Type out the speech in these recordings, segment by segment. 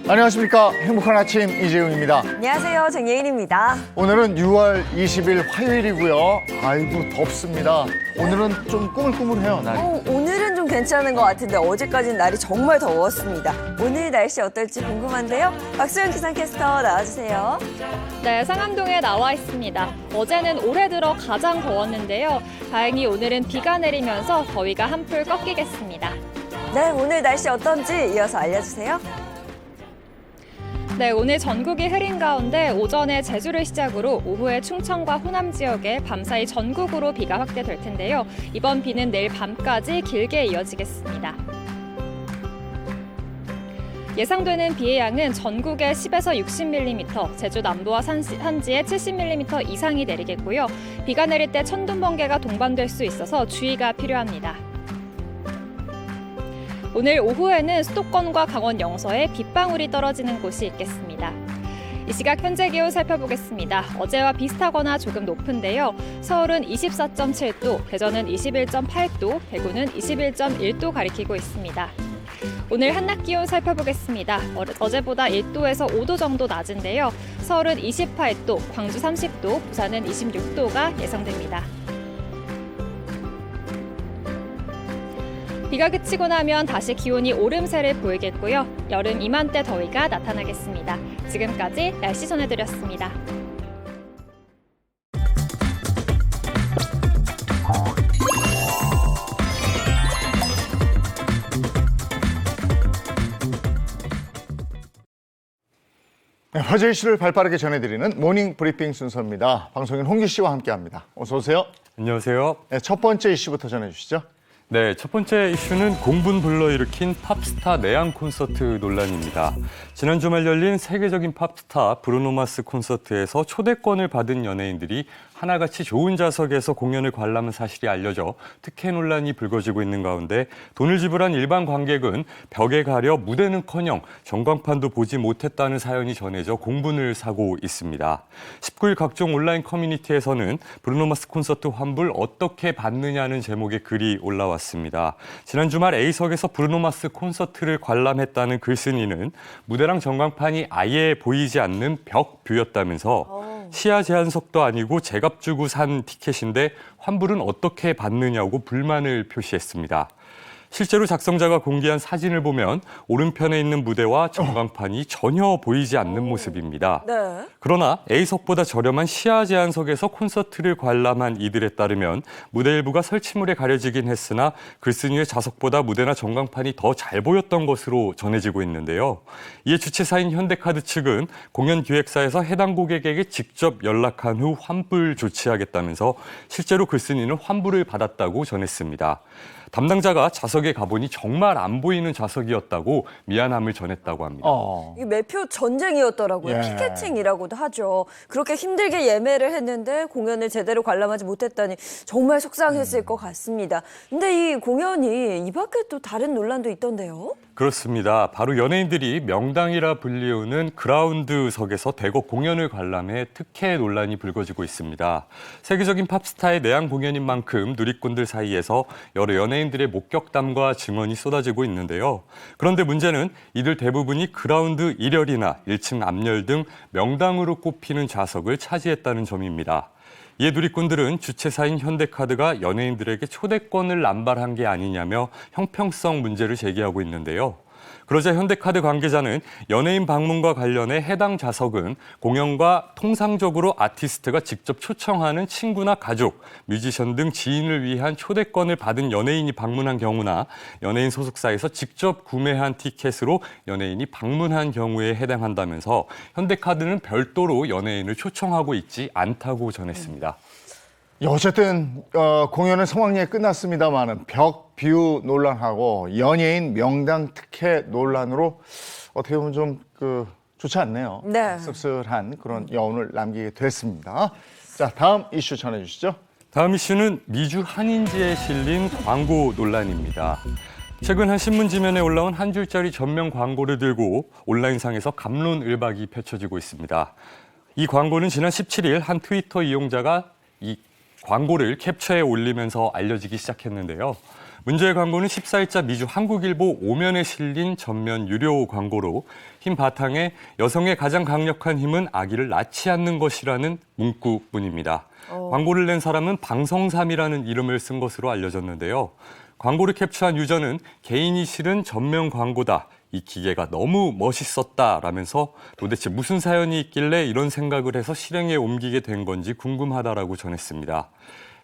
안녕하십니까. 행복한 아침 이재용입니다. 안녕하세요. 정예인입니다. 오늘은 6월 20일 화요일이고요. 아이고 덥습니다. 오늘은 좀 꾸물꾸물해요, 날이. 오늘은 좀 괜찮은 것 같은데 어제까지는 날이 정말 더웠습니다. 오늘 날씨 어떨지 궁금한데요. 박수영 기상캐스터 나와주세요. 네, 상암동에 나와 있습니다. 어제는 올해 들어 가장 더웠는데요. 다행히 오늘은 비가 내리면서 더위가 한풀 꺾이겠습니다. 네, 오늘 날씨 어떤지 이어서 알려주세요. 네, 오늘 전국이 흐린 가운데 오전에 제주를 시작으로 오후에 충청과 호남 지역에 밤사이 전국으로 비가 확대될 텐데요. 이번 비는 내일 밤까지 길게 이어지겠습니다. 예상되는 비의 양은 전국에 10에서 60mm, 제주 남부와 산지에 70mm 이상이 내리겠고요. 비가 내릴 때 천둥, 번개가 동반될 수 있어서 주의가 필요합니다. 오늘 오후에는 수도권과 강원 영서에 빗방울이 떨어지는 곳이 있겠습니다. 이 시각 현재 기온 살펴보겠습니다. 어제와 비슷하거나 조금 높은데요. 서울은 24.7도, 대전은 21.8도, 대구는 21.1도 가리키고 있습니다. 오늘 한낮 기온 살펴보겠습니다. 어제보다 1도에서 5도 정도 낮은데요. 서울은 28도, 광주 30도, 부산은 26도가 예상됩니다. 비가 그치고 나면 다시 기온이 오름세를 보이겠고요. 여름 이맘때 더위가 나타나겠습니다. 지금까지 날씨 전해드렸습니다. 네, 화제 이슈를 발빠르게 전해드리는 모닝 브리핑 순서입니다. 방송인 홍규 씨와 함께합니다. 어서 오세요. 안녕하세요. 네, 첫 번째 이슈부터 전해주시죠. 네, 첫 번째 이슈는 공분 불러일으킨 팝스타 내한 콘서트 논란입니다. 지난 주말 열린 세계적인 팝스타 브루노 마스 콘서트에서 초대권을 받은 연예인들이 하나같이 좋은 좌석에서 공연을 관람한 사실이 알려져 특혜 논란이 불거지고 있는 가운데 돈을 지불한 일반 관객은 벽에 가려 무대는커녕 전광판도 보지 못했다는 사연이 전해져 공분을 사고 있습니다. 19일 각종 온라인 커뮤니티에서는 브루노 마스 콘서트 환불 어떻게 받느냐는 제목의 글이 올라왔습니다. 지난 주말 A석에서 브루노 마스 콘서트를 관람했다는 글쓴이는 무대랑 전광판이 아예 보이지 않는 벽 뷰였다면서 시야 제한석도 아니고 제값 주고 산 티켓인데 환불은 어떻게 받느냐고 불만을 표시했습니다. 실제로 작성자가 공개한 사진을 보면 오른편에 있는 무대와 전광판이 전혀 보이지 않는 모습입니다. 네. 그러나 A석보다 저렴한 시야 제한석에서 콘서트를 관람한 이들에 따르면 무대 일부가 설치물에 가려지긴 했으나 글쓴이의 좌석보다 무대나 전광판이 더 잘 보였던 것으로 전해지고 있는데요. 이에 주최사인 현대카드 측은 공연 기획사에서 해당 고객에게 직접 연락한 후 환불 조치하겠다면서 실제로 글쓴이는 환불을 받았다고 전했습니다. 담당자가 좌석에 가보니 정말 안 보이는 좌석이었다고 미안함을 전했다고 합니다. 이 매표 전쟁이었더라고요. 예. 피켓팅이라고도 하죠. 그렇게 힘들게 예매를 했는데 공연을 제대로 관람하지 못했다니 정말 속상했을 것 같습니다. 근데 이 공연이 이 밖에 또 다른 논란도 있던데요? 그렇습니다. 바로 연예인들이 명당이라 불리우는 그라운드석에서 대거 공연을 관람해 특혜 논란이 불거지고 있습니다. 세계적인 팝스타의 내한 공연인 만큼 누리꾼들 사이에서 여러 연예인들의 목격담과 증언이 쏟아지고 있는데요. 그런데 문제는 이들 대부분이 그라운드 1열이나 1층 앞열 등 명당으로 꼽히는 좌석을 차지했다는 점입니다. 이에 누리꾼들은 주최사인 현대카드가 연예인들에게 초대권을 남발한 게 아니냐며 형평성 문제를 제기하고 있는데요. 그러자 현대카드 관계자는 연예인 방문과 관련해 해당 좌석은 공연과 통상적으로 아티스트가 직접 초청하는 친구나 가족, 뮤지션 등 지인을 위한 초대권을 받은 연예인이 방문한 경우나 연예인 소속사에서 직접 구매한 티켓으로 연예인이 방문한 경우에 해당한다면서 현대카드는 별도로 연예인을 초청하고 있지 않다고 전했습니다. 어쨌든 공연은 성황리에 끝났습니다만은 벽뷰 논란하고 연예인 명당 특혜 논란으로 어떻게 보면 좀 좋지 않네요. 네. 씁쓸한 그런 여운을 남기게 됐습니다. 자, 다음 이슈 전해주시죠. 다음 이슈는 미주 한인지에 실린 광고 논란입니다. 최근 한 신문지면에 올라온 한 줄짜리 전면 광고를 들고 온라인상에서 갑론을박이 펼쳐지고 있습니다. 이 광고는 지난 17일 한 트위터 이용자가 이 광고를 캡처해 올리면서 알려지기 시작했는데요. 문제의 광고는 14일자 미주 한국일보 5면에 실린 전면 유료 광고로 흰 바탕에 여성의 가장 강력한 힘은 아기를 낳지 않는 것이라는 문구뿐입니다. 광고를 낸 사람은 방성삼이라는 이름을 쓴 것으로 알려졌는데요. 광고를 캡처한 유저는 개인이 실은 전면 광고다. 이 기계가 너무 멋있었다라면서 도대체 무슨 사연이 있길래 이런 생각을 해서 실행에 옮기게 된 건지 궁금하다라고 전했습니다.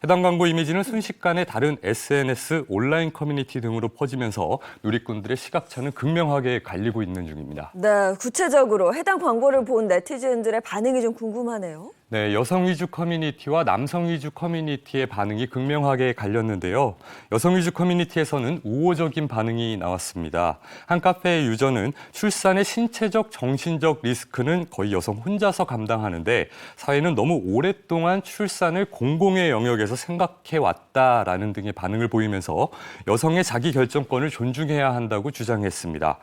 해당 광고 이미지는 순식간에 다른 SNS, 온라인 커뮤니티 등으로 퍼지면서 누리꾼들의 시각차는 극명하게 갈리고 있는 중입니다. 네, 구체적으로 해당 광고를 본 네티즌들의 반응이 좀 궁금하네요. 네, 여성 위주 커뮤니티와 남성 위주 커뮤니티의 반응이 극명하게 갈렸는데요. 여성 위주 커뮤니티에서는 우호적인 반응이 나왔습니다. 한 카페의 유저는 출산의 신체적, 정신적 리스크는 거의 여성 혼자서 감당하는데 사회는 너무 오랫동안 출산을 공공의 영역에서 생각해 왔다라는 등의 반응을 보이면서 여성의 자기 결정권을 존중해야 한다고 주장했습니다.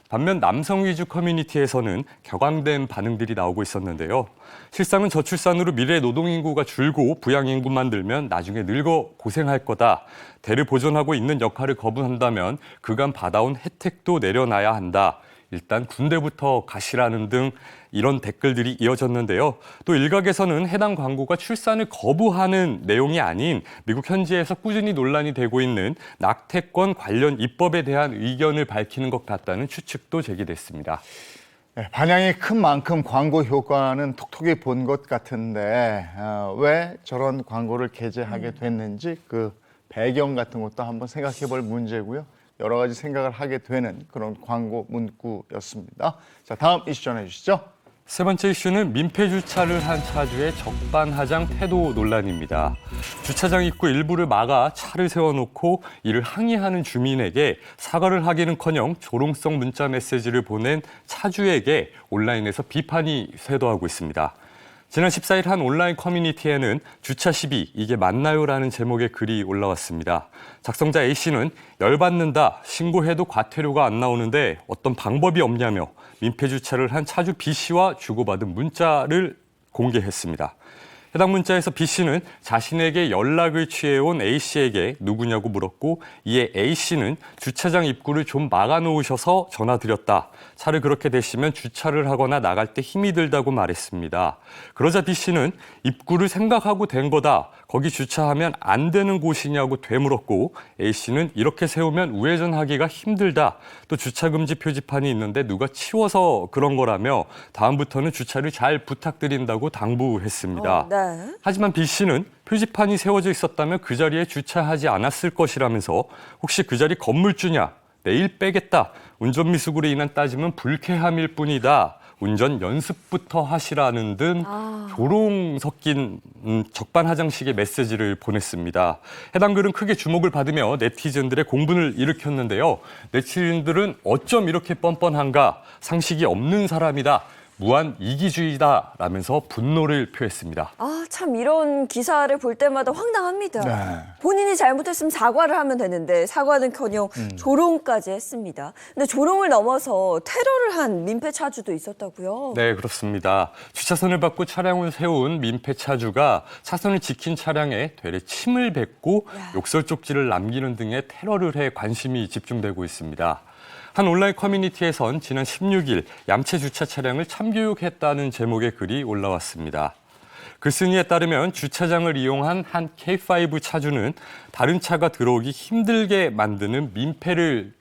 반면 남성 위주 커뮤니티에서는 격앙된 반응들이 나오고 있었는데요. 실상은 저출산으로 미래 노동인구가 줄고 부양인구만 늘면 나중에 늙어 고생할 거다. 대를 보존하고 있는 역할을 거부한다면 그간 받아온 혜택도 내려놔야 한다. 일단 군대부터 가시라는 등 이런 댓글들이 이어졌는데요. 또 일각에서는 해당 광고가 출산을 거부하는 내용이 아닌 미국 현지에서 꾸준히 논란이 되고 있는 낙태권 관련 입법에 대한 의견을 밝히는 것 같다는 추측도 제기됐습니다. 네, 반향이 큰 만큼 광고 효과는 톡톡히 본 것 같은데 왜 저런 광고를 게재하게 됐는지 그 배경 같은 것도 한번 생각해 볼 문제고요. 여러 가지 생각을 하게 되는 그런 광고 문구였습니다. 자, 다음 이슈 전해주시죠. 세 번째 이슈는 민폐 주차를 한 차주의 적반하장 태도 논란입니다. 주차장 입구 일부를 막아 차를 세워놓고 이를 항의하는 주민에게 사과를 하기는커녕 조롱성 문자 메시지를 보낸 차주에게 온라인에서 비판이 쇄도하고 있습니다. 지난 14일 한 온라인 커뮤니티에는 주차 시비 이게 맞나요?라는 제목의 글이 올라왔습니다. 작성자 A씨는 열받는다, 신고해도 과태료가 안 나오는데 어떤 방법이 없냐며 민폐 주차를 한 차주 B씨와 주고받은 문자를 공개했습니다. 해당 문자에서 B씨는 자신에게 연락을 취해온 A씨에게 누구냐고 물었고 이에 A씨는 주차장 입구를 좀 막아놓으셔서 전화드렸다. 차를 그렇게 대시면 주차를 하거나 나갈 때 힘이 들다고 말했습니다. 그러자 B씨는 입구를 생각하고 된 거다. 거기 주차하면 안 되는 곳이냐고 되물었고 A씨는 이렇게 세우면 우회전하기가 힘들다. 또 주차금지 표지판이 있는데 누가 치워서 그런 거라며 다음부터는 주차를 잘 부탁드린다고 당부했습니다. 네. 하지만 B씨는 표지판이 세워져 있었다면 그 자리에 주차하지 않았을 것이라면서 혹시 그 자리 건물주냐? 내일 빼겠다. 운전 미숙으로 인한 따지면 불쾌함일 뿐이다. 운전 연습부터 하시라는 등 조롱 섞인 적반하장식의 메시지를 보냈습니다. 해당 글은 크게 주목을 받으며 네티즌들의 공분을 일으켰는데요. 네티즌들은 어쩜 이렇게 뻔뻔한가? 상식이 없는 사람이다. 무한 이기주의다라면서 분노를 표했습니다. 아, 참 이런 기사를 볼 때마다 황당합니다. 네. 본인이 잘못했으면 사과를 하면 되는데 사과는커녕 조롱까지 했습니다. 근데 조롱을 넘어서 테러를 한 민폐 차주도 있었다고요? 네, 그렇습니다. 주차선을 받고 차량을 세운 민폐 차주가 차선을 지킨 차량에 되레 침을 뱉고 욕설 쪽지를 남기는 등의 테러를 해 관심이 집중되고 있습니다. 한 온라인 커뮤니티에선 지난 16일 얌체 주차 차량을 참교육했다는 제목의 글이 올라왔습니다. 글쓴이에 따르면 주차장을 이용한 한 K5 차주는 다른 차가 들어오기 힘들게 만드는 민폐를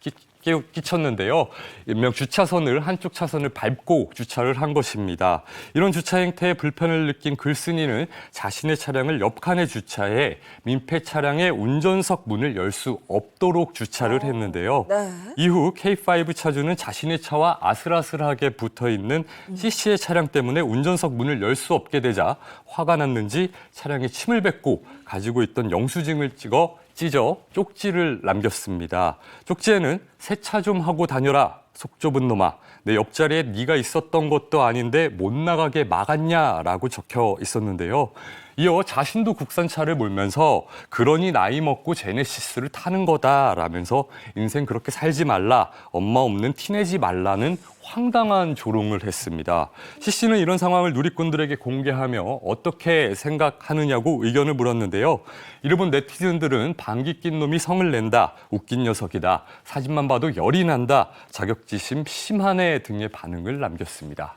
끼쳤는데요. 일명 주차선을 한쪽 차선을 밟고 주차를 한 것입니다. 이런 주차 행태에 불편을 느낀 글쓴이는 자신의 차량을 옆칸에 주차해 민폐 차량의 운전석 문을 열 수 없도록 주차를 했는데요. 네. 이후 K5 차주는 자신의 차와 아슬아슬하게 붙어있는 C씨의 차량 때문에 운전석 문을 열 수 없게 되자 화가 났는지 차량에 침을 뱉고 가지고 있던 영수증을 찢어 쪽지를 남겼습니다. 쪽지에는 세차 좀 하고 다녀라. 속 좁은 놈아. 내 옆자리에 네가 있었던 것도 아닌데 못 나가게 막았냐라고 적혀 있었는데요. 이어 자신도 국산차를 몰면서 그러니 나이 먹고 제네시스를 타는 거다라면서 인생 그렇게 살지 말라, 엄마 없는 티내지 말라는 황당한 조롱을 했습니다. 시 씨는 이런 상황을 누리꾼들에게 공개하며 어떻게 생각하느냐고 의견을 물었는데요. 이를 본 네티즌들은 방귀 낀 놈이 성을 낸다, 웃긴 녀석이다, 사진만 봐도 열이 난다, 자격지심 심하네 등의 반응을 남겼습니다.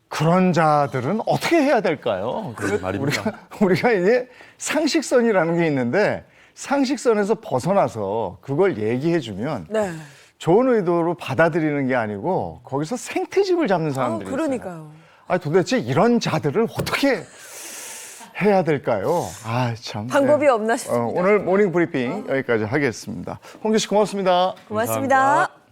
그런 자들은 어떻게 해야 될까요? 그러게 말입니다. 우리가 이제 상식선이라는 게 있는데 상식선에서 벗어나서 그걸 얘기해주면 네. 좋은 의도로 받아들이는 게 아니고 거기서 생트집을 잡는 사람들이 있어요. 그러니까요. 아니, 도대체 이런 자들을 어떻게 해야 될까요? 아, 참. 방법이 네. 없나 싶습니다. 오늘 모닝 브리핑 여기까지 하겠습니다. 홍기 씨 고맙습니다. 고맙습니다. 감사합니다.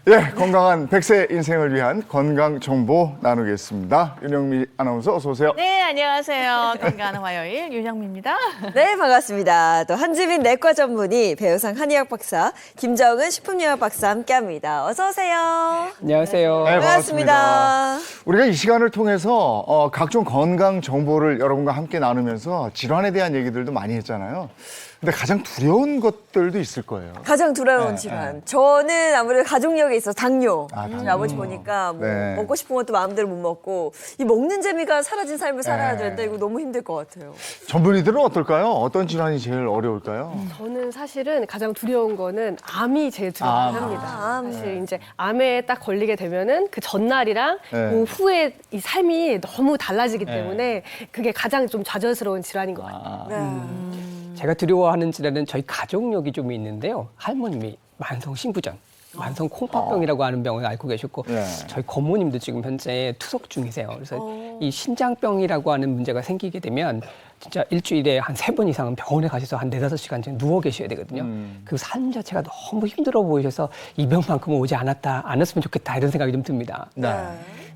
예, 건강한 100세 인생을 위한 건강 정보 나누겠습니다. 윤영미 아나운서 어서 오세요. 네, 안녕하세요. 건강한 화요일 윤영미입니다. 네, 반갑습니다. 또 한지민 내과 전문의, 배우상 한의학 박사, 김정은 식품영양 박사 함께합니다. 어서 오세요. 안녕하세요. 네, 반갑습니다. 우리가 이 시간을 통해서 각종 건강 정보를 여러분과 함께 나누면서 질환에 대한 얘기들도 많이 했잖아요. 근데 가장 두려운 것들도 있을 거예요. 가장 두려운 네, 질환. 저는 아무래도 가족력에 있어서 당뇨. 당뇨. 저희 아버지 보니까 뭐 네. 먹고 싶은 것도 마음대로 못 먹고 이 먹는 재미가 사라진 삶을 살아야 네. 되는데 이거 너무 힘들 것 같아요. 전문의들은 어떨까요? 어떤 질환이 제일 어려울까요? 저는 사실은 가장 두려운 거는 암이 제일 두렵긴 합니다. 암. 사실 이제 암에 딱 걸리게 되면은 그 전날이랑 네. 그 후에 이 삶이 너무 달라지기 네. 때문에 그게 가장 좀 좌절스러운 질환인 것 같아요. 네. 제가 두려워하는 질환은 저희 가족력이 좀 있는데요. 할머님이 만성 신부전, 만성 콩팥병이라고 하는 병을 앓고 계셨고 네. 저희 고모님도 지금 현재 투석 중이세요. 그래서 이 신장병이라고 하는 문제가 생기게 되면 진짜 일주일에 한 3번 이상은 병원에 가셔서 한 4-5시간 정도 누워 계셔야 되거든요. 그 삶 자체가 너무 힘들어 보이셔서 이 병만큼은 오지 않았으면 좋겠다 이런 생각이 좀 듭니다.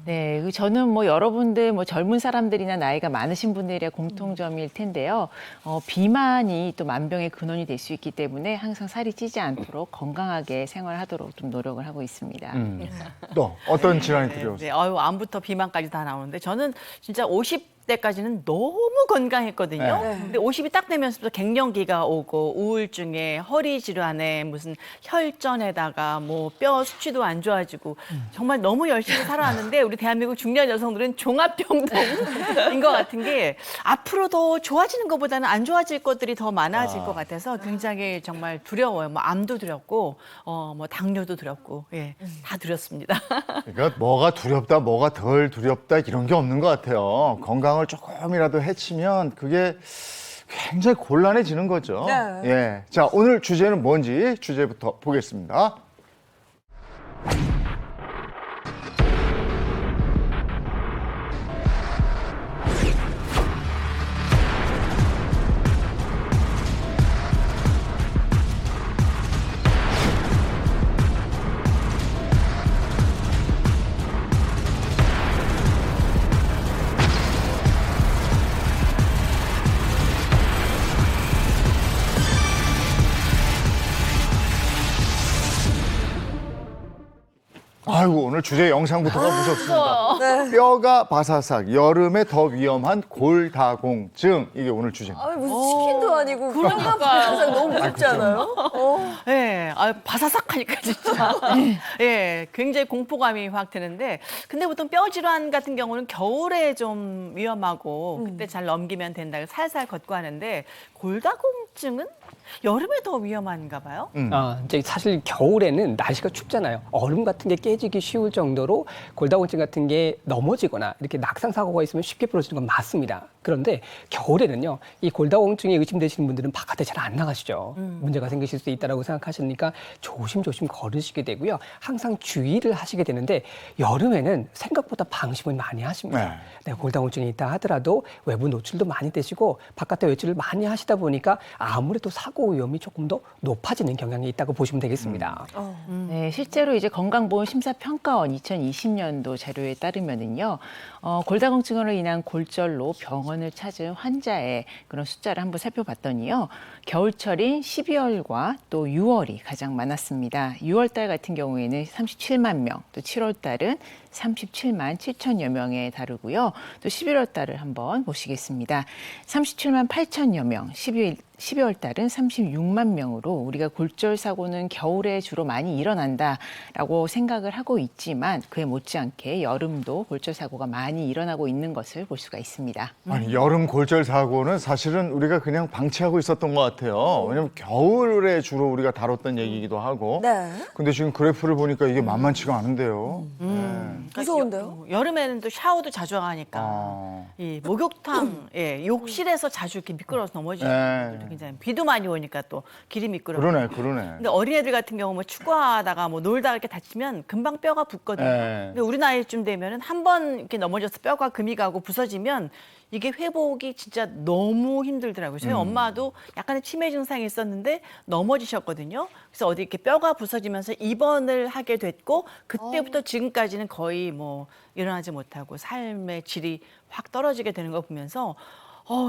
네, 저는 뭐 여러분들 뭐 젊은 사람들이나 나이가 많으신 분들의 공통점일 텐데요. 비만이 또 만병의 근원이 될 수 있기 때문에 항상 살이 찌지 않도록 건강하게 생활하도록 좀 노력을 하고 있습니다. 또 어떤 질환이 두려우세요? 네, 암부터 비만까지 다 나오는데 저는 진짜 50대까지는 너무 건강했거든요. 네. 근데 50이 딱 되면서부터 갱년기가 오고 우울증에 허리 질환에 무슨 혈전에다가 뭐 뼈 수치도 안 좋아지고 정말 너무 열심히 살아왔는데 우리 대한민국 중년 여성들은 종합병동인 것 같은 게 앞으로 더 좋아지는 것보다는 안 좋아질 것들이 더 많아질 것 같아서 굉장히 정말 두려워요. 뭐 암도 두렵고 뭐 당뇨도 두렵고 예, 다 두렵습니다. 그러니까 뭐가 두렵다, 뭐가 덜 두렵다 이런 게 없는 것 같아요. 건강을 조금이라도 해치면 그게 굉장히 곤란해지는 거죠. 네. 예. 자, 오늘 주제는 뭔지 주제부터 보겠습니다. 아이고, 오늘 주제 영상부터가 무섭습니다. 뼈가 바사삭, 여름에 더 위험한 골다공증. 이게 오늘 주제입니다. 아니, 무슨 치킨도 아니고 그러니까 너무 무섭지 않아요? 예, 바사삭하니까 진짜. 예, 굉장히 공포감이 확 드는데, 근데 보통 뼈 질환 같은 경우는 겨울에 좀 위험하고 그때 잘 넘기면 된다. 살살 걷고 하는데 골다공증은 여름에 더 위험한가 봐요. 이제 사실 겨울에는 날씨가 춥잖아요. 얼음 같은 게 깨지기 쉬울 정도로 골다공증 같은 게 넘어지거나 이렇게 낙상 사고가 있으면 쉽게 벌어지는 건 맞습니다. 그런데 겨울에는요, 이 골다공증이 의심되시는 분들은 바깥에 잘 안 나가시죠. 문제가 생기실 수 있다고 생각하시니까 조심조심 걸으시게 되고요. 항상 주의를 하시게 되는데 여름에는 생각보다 방심을 많이 하십니다. 네, 골다공증이 있다 하더라도 외부 노출도 많이 되시고 바깥에 외출을 많이 하시다 보니까 아무래도 사고 위험이 조금 더 높아지는 경향이 있다고 보시면 되겠습니다. 네, 실제로 이제 건강보험 심사 환자평가원 2020년도 자료에 따르면은요, 골다공증으로 인한 골절로 병원을 찾은 환자의 그런 숫자를 한번 살펴봤더니요, 겨울철인 12월과 또 6월이 가장 많았습니다. 6월 달 같은 경우에는 37만 명, 또 7월 달은 37만 7천여 명에 다르고요. 또 11월 달을 한번 보시겠습니다. 37만 8천여 명, 12월 달은 36만 명으로 우리가 골절 사고는 겨울에 주로 많이 일어난다라고 생각을 하고 있지만 그에 못지않게 여름도 골절 사고가 많이 일어나고 있는 것을 볼 수가 있습니다. 아니, 여름 골절 사고는 사실은 우리가 그냥 방치하고 있었던 것 같아요. 왜냐면 겨울에 주로 우리가 다뤘던 얘기이기도 하고. 네. 근데 지금 그래프를 보니까 이게 만만치가 않은데요. 무서운데요? 여름에는 또 샤워도 자주 하니까 아. 이 목욕탕, 욕실에서 자주 이렇게 미끄러워서 넘어지는 네. 분들도 굉장히 비도 많이 오니까 또 길이 미끄러워. 그러네. 근데 어린애들 같은 경우 뭐 축구하다가 뭐 놀다가 이렇게 다치면 금방 뼈가 붓거든요. 네. 근데 우리 나이쯤 되면은 한 번 이렇게 넘어져서 뼈가 금이 가고 부서지면 이게 회복이 진짜 너무 힘들더라고요. 저희 엄마도 약간의 치매 증상이 있었는데 넘어지셨거든요. 그래서 어디 이렇게 뼈가 부서지면서 입원을 하게 됐고 그때부터 지금까지는 거의 뭐 일어나지 못하고 삶의 질이 확 떨어지게 되는 거 보면서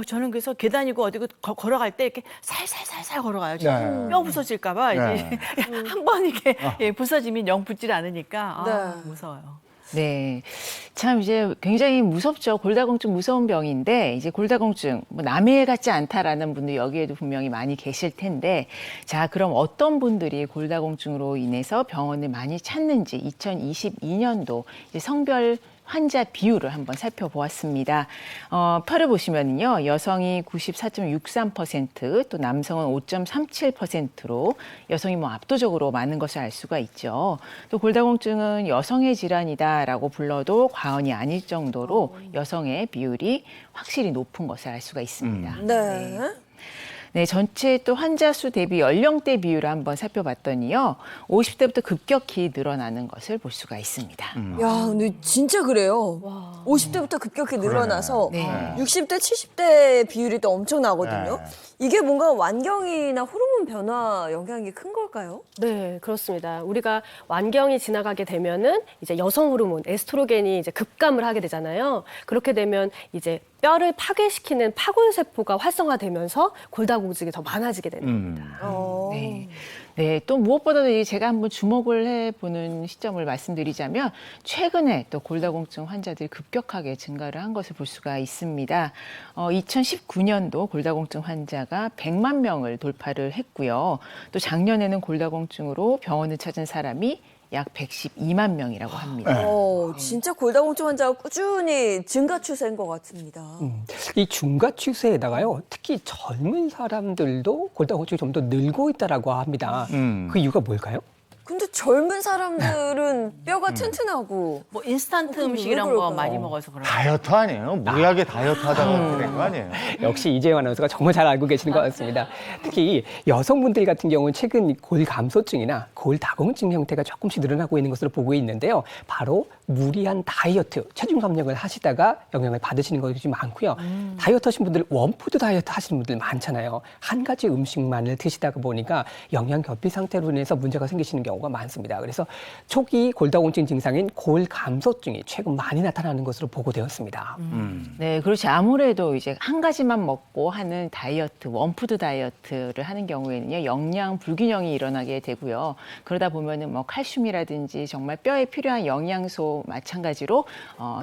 저는 그래서 계단이고 어디고 걸어갈 때 이렇게 살살살살 걸어가요. 네. 뼈 부서질까 봐 네. 이제 한 번 이렇게 부서지면 영 붙질 않으니까 네. 무서워요. 네. 참 이제 굉장히 무섭죠. 골다공증 무서운 병인데 이제 골다공증 뭐 남의 일 같지 않다라는 분들 여기에도 분명히 많이 계실 텐데 자, 그럼 어떤 분들이 골다공증으로 인해서 병원을 많이 찾는지 2022년도 이제 성별 환자 비율을 한번 살펴보았습니다. 표를 보시면요, 여성이 94.63%, 또 남성은 5.37%로 여성이 뭐 압도적으로 많은 것을 알 수가 있죠. 또 골다공증은 여성의 질환이다라고 불러도 과언이 아닐 정도로 여성의 비율이 확실히 높은 것을 알 수가 있습니다. 네. 네, 전체 또 환자 수 대비 연령대 비율을 한번 살펴봤더니요, 50대부터 급격히 늘어나는 것을 볼 수가 있습니다. 야, 근데 진짜 그래요. 50대부터 급격히 늘어나서 네. 60대, 70대 비율이 또 엄청나거든요. 네. 이게 뭔가 완경이나 호르몬 변화 영향이 큰 걸까요? 네, 그렇습니다. 우리가 완경이 지나가게 되면은 이제 여성 호르몬 에스트로겐이 이제 급감을 하게 되잖아요. 그렇게 되면 이제 뼈를 파괴시키는 파골세포가 활성화되면서 골다공증이 더 많아지게 되는 겁니다. 네. 네, 또 무엇보다도 이 제가 한번 주목을 해보는 시점을 말씀드리자면 최근에 또 골다공증 환자들이 급격하게 증가를 한 것을 볼 수가 있습니다. 2019년도 골다공증 환자가 100만 명을 돌파를 했고요. 또 작년에는 골다공증으로 병원을 찾은 사람이 약 112만 명이라고 합니다. 진짜 골다공증 환자가 꾸준히 증가 추세인 것 같습니다. 이 증가 추세에다가요, 특히 젊은 사람들도 골다공증이 좀 더 늘고 있다라고 합니다. 그 이유가 뭘까요? 근데 젊은 사람들은 뼈가 튼튼하고 뭐 인스턴트 왜 음식 이런 거 그럴까요? 많이 먹어서 그런 거. 다이어트 아니에요? 무리하게 다이어트 하다가 그렇게 된 거 아니에요? 역시 이재영 아나운서가 정말 잘 알고 계시는 것 같습니다. 특히 여성분들 같은 경우는 최근 골 감소증이나 골 다공증 형태가 조금씩 늘어나고 있는 것으로 보고 있는데요. 바로 무리한 다이어트, 체중 감량을 하시다가 영향을 받으시는 것이 많고요. 다이어트 하신 분들, 원푸드 다이어트 하시는 분들 많잖아요. 한 가지 음식만을 드시다가 보니까 영양 결핍 상태로 인해서 문제가 생기시는 경우가 많습니다. 그래서 초기 골다공증 증상인 골 감소증이 최근 많이 나타나는 것으로 보고되었습니다. 네, 그렇지. 아무래도 이제 한 가지만 먹고 하는 다이어트, 원푸드 다이어트를 하는 경우에는요, 영양 불균형이 일어나게 되고요. 그러다 보면은 뭐 칼슘이라든지 정말 뼈에 필요한 영양소 마찬가지로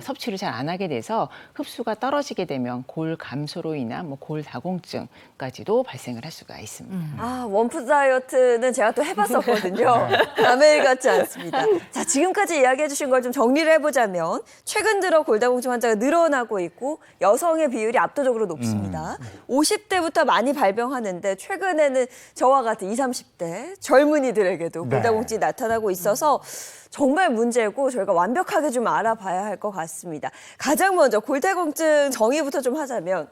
섭취를 잘 안 하게 돼서 흡수가 떨어지게 되면 골 감소로 인한 뭐 골 다공증까지도 발생을 할 수가 있습니다. 원푸드 다이어트는 제가 또 해봤었거든요. 남의 일 같지 않습니다. 자, 지금까지 이야기해 주신 걸 좀 정리를 해보자면 최근 들어 골다공증 환자가 늘어나고 있고 여성의 비율이 압도적으로 높습니다. 50대부터 많이 발병하는데 최근에는 저와 같은 20, 30대 젊은이들에게도 골다공증이 나타나고 있어서 정말 문제고 저희가 완벽하게 좀 알아봐야 할 것 같습니다. 가장 먼저 골다공증 정의부터 좀 하자면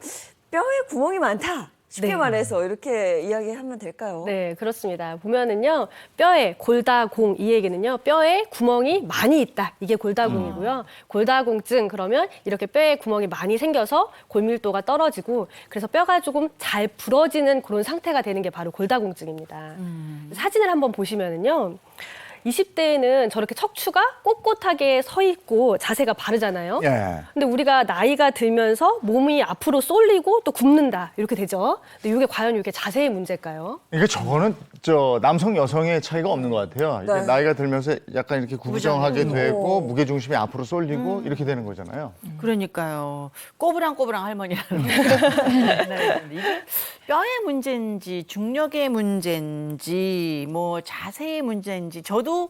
뼈에 구멍이 많다. 쉽게 네. 말해서 이렇게 이야기하면 될까요? 네, 그렇습니다. 보면은요, 뼈에 골다공 이 얘기는요, 뼈에 구멍이 많이 있다. 이게 골다공이고요. 골다공증 그러면 이렇게 뼈에 구멍이 많이 생겨서 골밀도가 떨어지고 그래서 뼈가 조금 잘 부러지는 그런 상태가 되는 게 바로 골다공증입니다. 사진을 한번 보시면은요. 20대에는 저렇게 척추가 꼿꼿하게 서 있고 자세가 바르잖아요. 예. 근데 우리가 나이가 들면서 몸이 앞으로 쏠리고 또 굽는다 이렇게 되죠. 근데 이게 과연 이게 자세의 문제일까요? 이게 저거는 저 남성 여성의 차이가 없는 것 같아요. 이게 네. 나이가 들면서 약간 이렇게 구부정하게 되고 무게 중심이 앞으로 쏠리고 이렇게 되는 거잖아요. 그러니까요. 꼬부랑꼬부랑 할머니라는 옛날에 이게 뼈의 문제인지 중력의 문제인지 뭐 자세의 문제인지 저도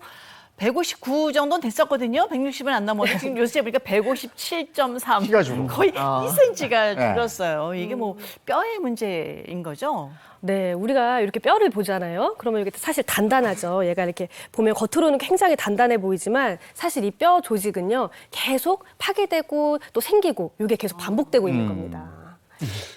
159 정도는 됐었거든요. 160은 안 넘어서 지금 요새 보니까 157.3 키가 줄은 거의 2cm가 네. 줄었어요. 이게 뭐 뼈의 문제인 거죠. 네, 우리가 이렇게 뼈를 보잖아요. 그러면 이게 사실 단단하죠. 얘가 이렇게 보면 겉으로는 굉장히 단단해 보이지만 사실 이 뼈 조직은요 계속 파괴되고 또 생기고 이게 계속 반복되고 있는 겁니다.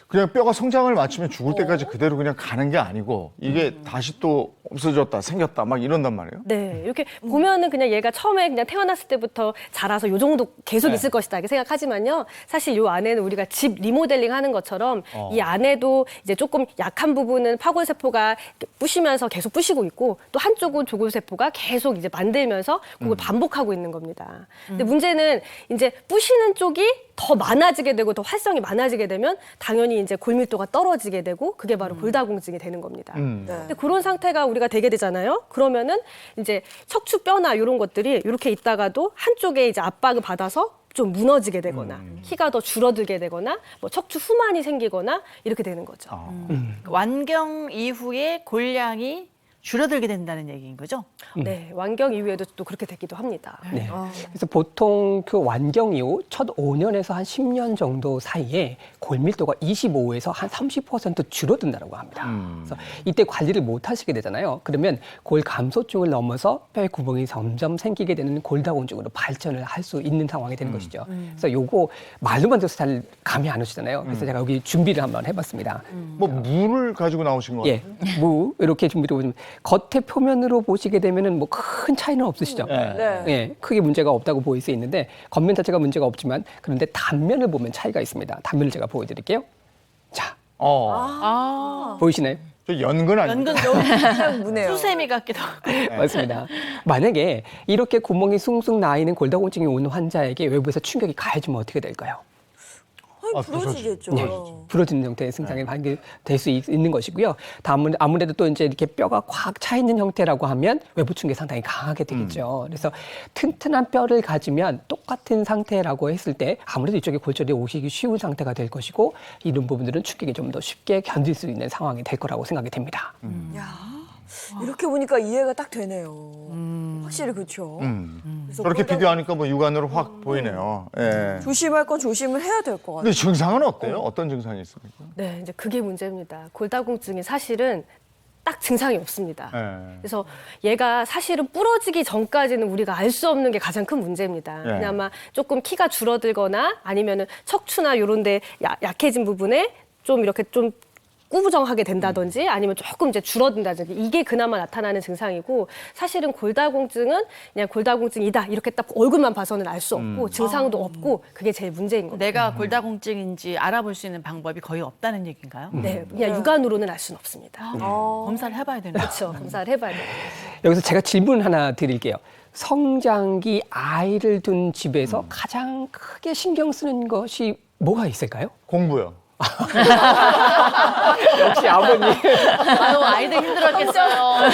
그냥 뼈가 성장을 마치면 죽을 때까지 그대로 그냥 가는 게 아니고 이게 다시 또 없어졌다 생겼다 막 이런단 말이에요. 네, 이렇게 보면은 그냥 얘가 처음에 그냥 태어났을 때부터 자라서 요 정도 계속 네. 있을 것이다 이렇게 생각하지만요. 사실 요 안에는 우리가 집 리모델링 하는 것처럼 이 안에도 이제 조금 약한 부분은 파골세포가 부시면서 계속 부시고 있고 또 한쪽은 조골세포가 계속 이제 만들면서 그걸 반복하고 있는 겁니다. 근데 문제는 이제 부시는 쪽이 더 많아지게 되고 더 활성이 많아지게 되면 당연히 이제 골밀도가 떨어지게 되고 그게 바로 골다공증이 되는 겁니다. 네. 근데 그런 상태가 우리가 되게 되잖아요. 그러면은 이제 척추뼈나 이런 것들이 이렇게 있다가도 한쪽에 이제 압박을 받아서 좀 무너지게 되거나 키가 더 줄어들게 되거나 뭐 척추 후만이 생기거나 이렇게 되는 거죠. 완경 이후에 골량이 줄어들게 된다는 얘기인 거죠? 네, 완경 이후에도 또 그렇게 되기도 합니다. 네. 그래서 보통 그 완경 이후 첫 5년에서 한 10년 정도 사이에 골밀도가 25에서 한 30% 줄어든다고 합니다. 그래서 이때 관리를 못 하시게 되잖아요. 그러면 골 감소증을 넘어서 뼈의 구멍이 점점 생기게 되는 골다공증으로 발전을 할 수 있는 상황이 되는 것이죠. 그래서 요거 말로만 들어서 잘 감이 안 오시잖아요. 그래서 제가 여기 준비를 한번 해봤습니다. 뭐 물을 가지고 나오신 거 같아요. 예, 무 이렇게 준비를 보시면 겉에 표면으로 보시게 되면은 뭐 큰 차이는 없으시죠? 네. 예, 크게 문제가 없다고 보일 수 있는데 겉면 자체가 문제가 없지만 그런데 단면을 보면 차이가 있습니다. 단면을 제가 보여드릴게요. 자, 보이시나요? 저 연근 아니에요? 연근 너무 그냥 무네요. 수세미 같기도 하고. 맞습니다. 만약에 이렇게 구멍이 숭숭 나 있는 골다공증이 오는 환자에게 외부에서 충격이 가해지면 어떻게 될까요? 아니, 부러지겠죠. 네, 부러지는 형태의 증상이 발견될 수 있는 것이고요. 다음은 아무래도 또 이제 이렇게 뼈가 꽉 차 있는 형태라고 하면 외부 충격이 상당히 강하게 되겠죠. 그래서 튼튼한 뼈를 가지면 똑같은 상태라고 했을 때 아무래도 이쪽에 골절이 오시기 쉬운 상태가 될 것이고 이런 부분들은 충격이 좀 더 쉽게 견딜 수 있는 상황이 될 거라고 생각이 됩니다. 야, 이렇게 보니까 이해가 딱 되네요. 확실히 그렇죠. 그래서 저렇게 골다공- 비교하니까 뭐 육안으로 확 보이네요. 예. 조심할 건 조심을 해야 될 것 같아요. 근데 증상은 어때요? 어떤 증상이 있습니까? 네, 이제 그게 문제입니다. 골다공증이 사실은 딱 증상이 없습니다. 예. 그래서 얘가 사실은 부러지기 전까지는 우리가 알 수 없는 게 가장 큰 문제입니다. 네. 그나마 조금 키가 줄어들거나 아니면은 척추나 이런 데 약해진 부분에 좀 이렇게 좀 꾸부정하게 된다든지 아니면 조금 이제 줄어든다든지 이게 그나마 나타나는 증상이고 사실은 골다공증은 그냥 골다공증이다 이렇게 딱 얼굴만 봐서는 알 수 없고 증상도 없고 그게 제일 문제인 겁니다. 내가 골다공증인지 알아볼 수 있는 방법이 거의 없다는 얘기인가요? 네, 그냥 육안으로는 알 수는 없습니다. 검사를 해봐야 되는 거죠. 그렇죠. 검사를 해봐야 돼요. 여기서 제가 질문 하나 드릴게요. 성장기 아이를 둔 집에서 가장 크게 신경 쓰는 것이 뭐가 있을까요? 공부요. 역시 아버님. 아유, 아이들 힘들었겠어요.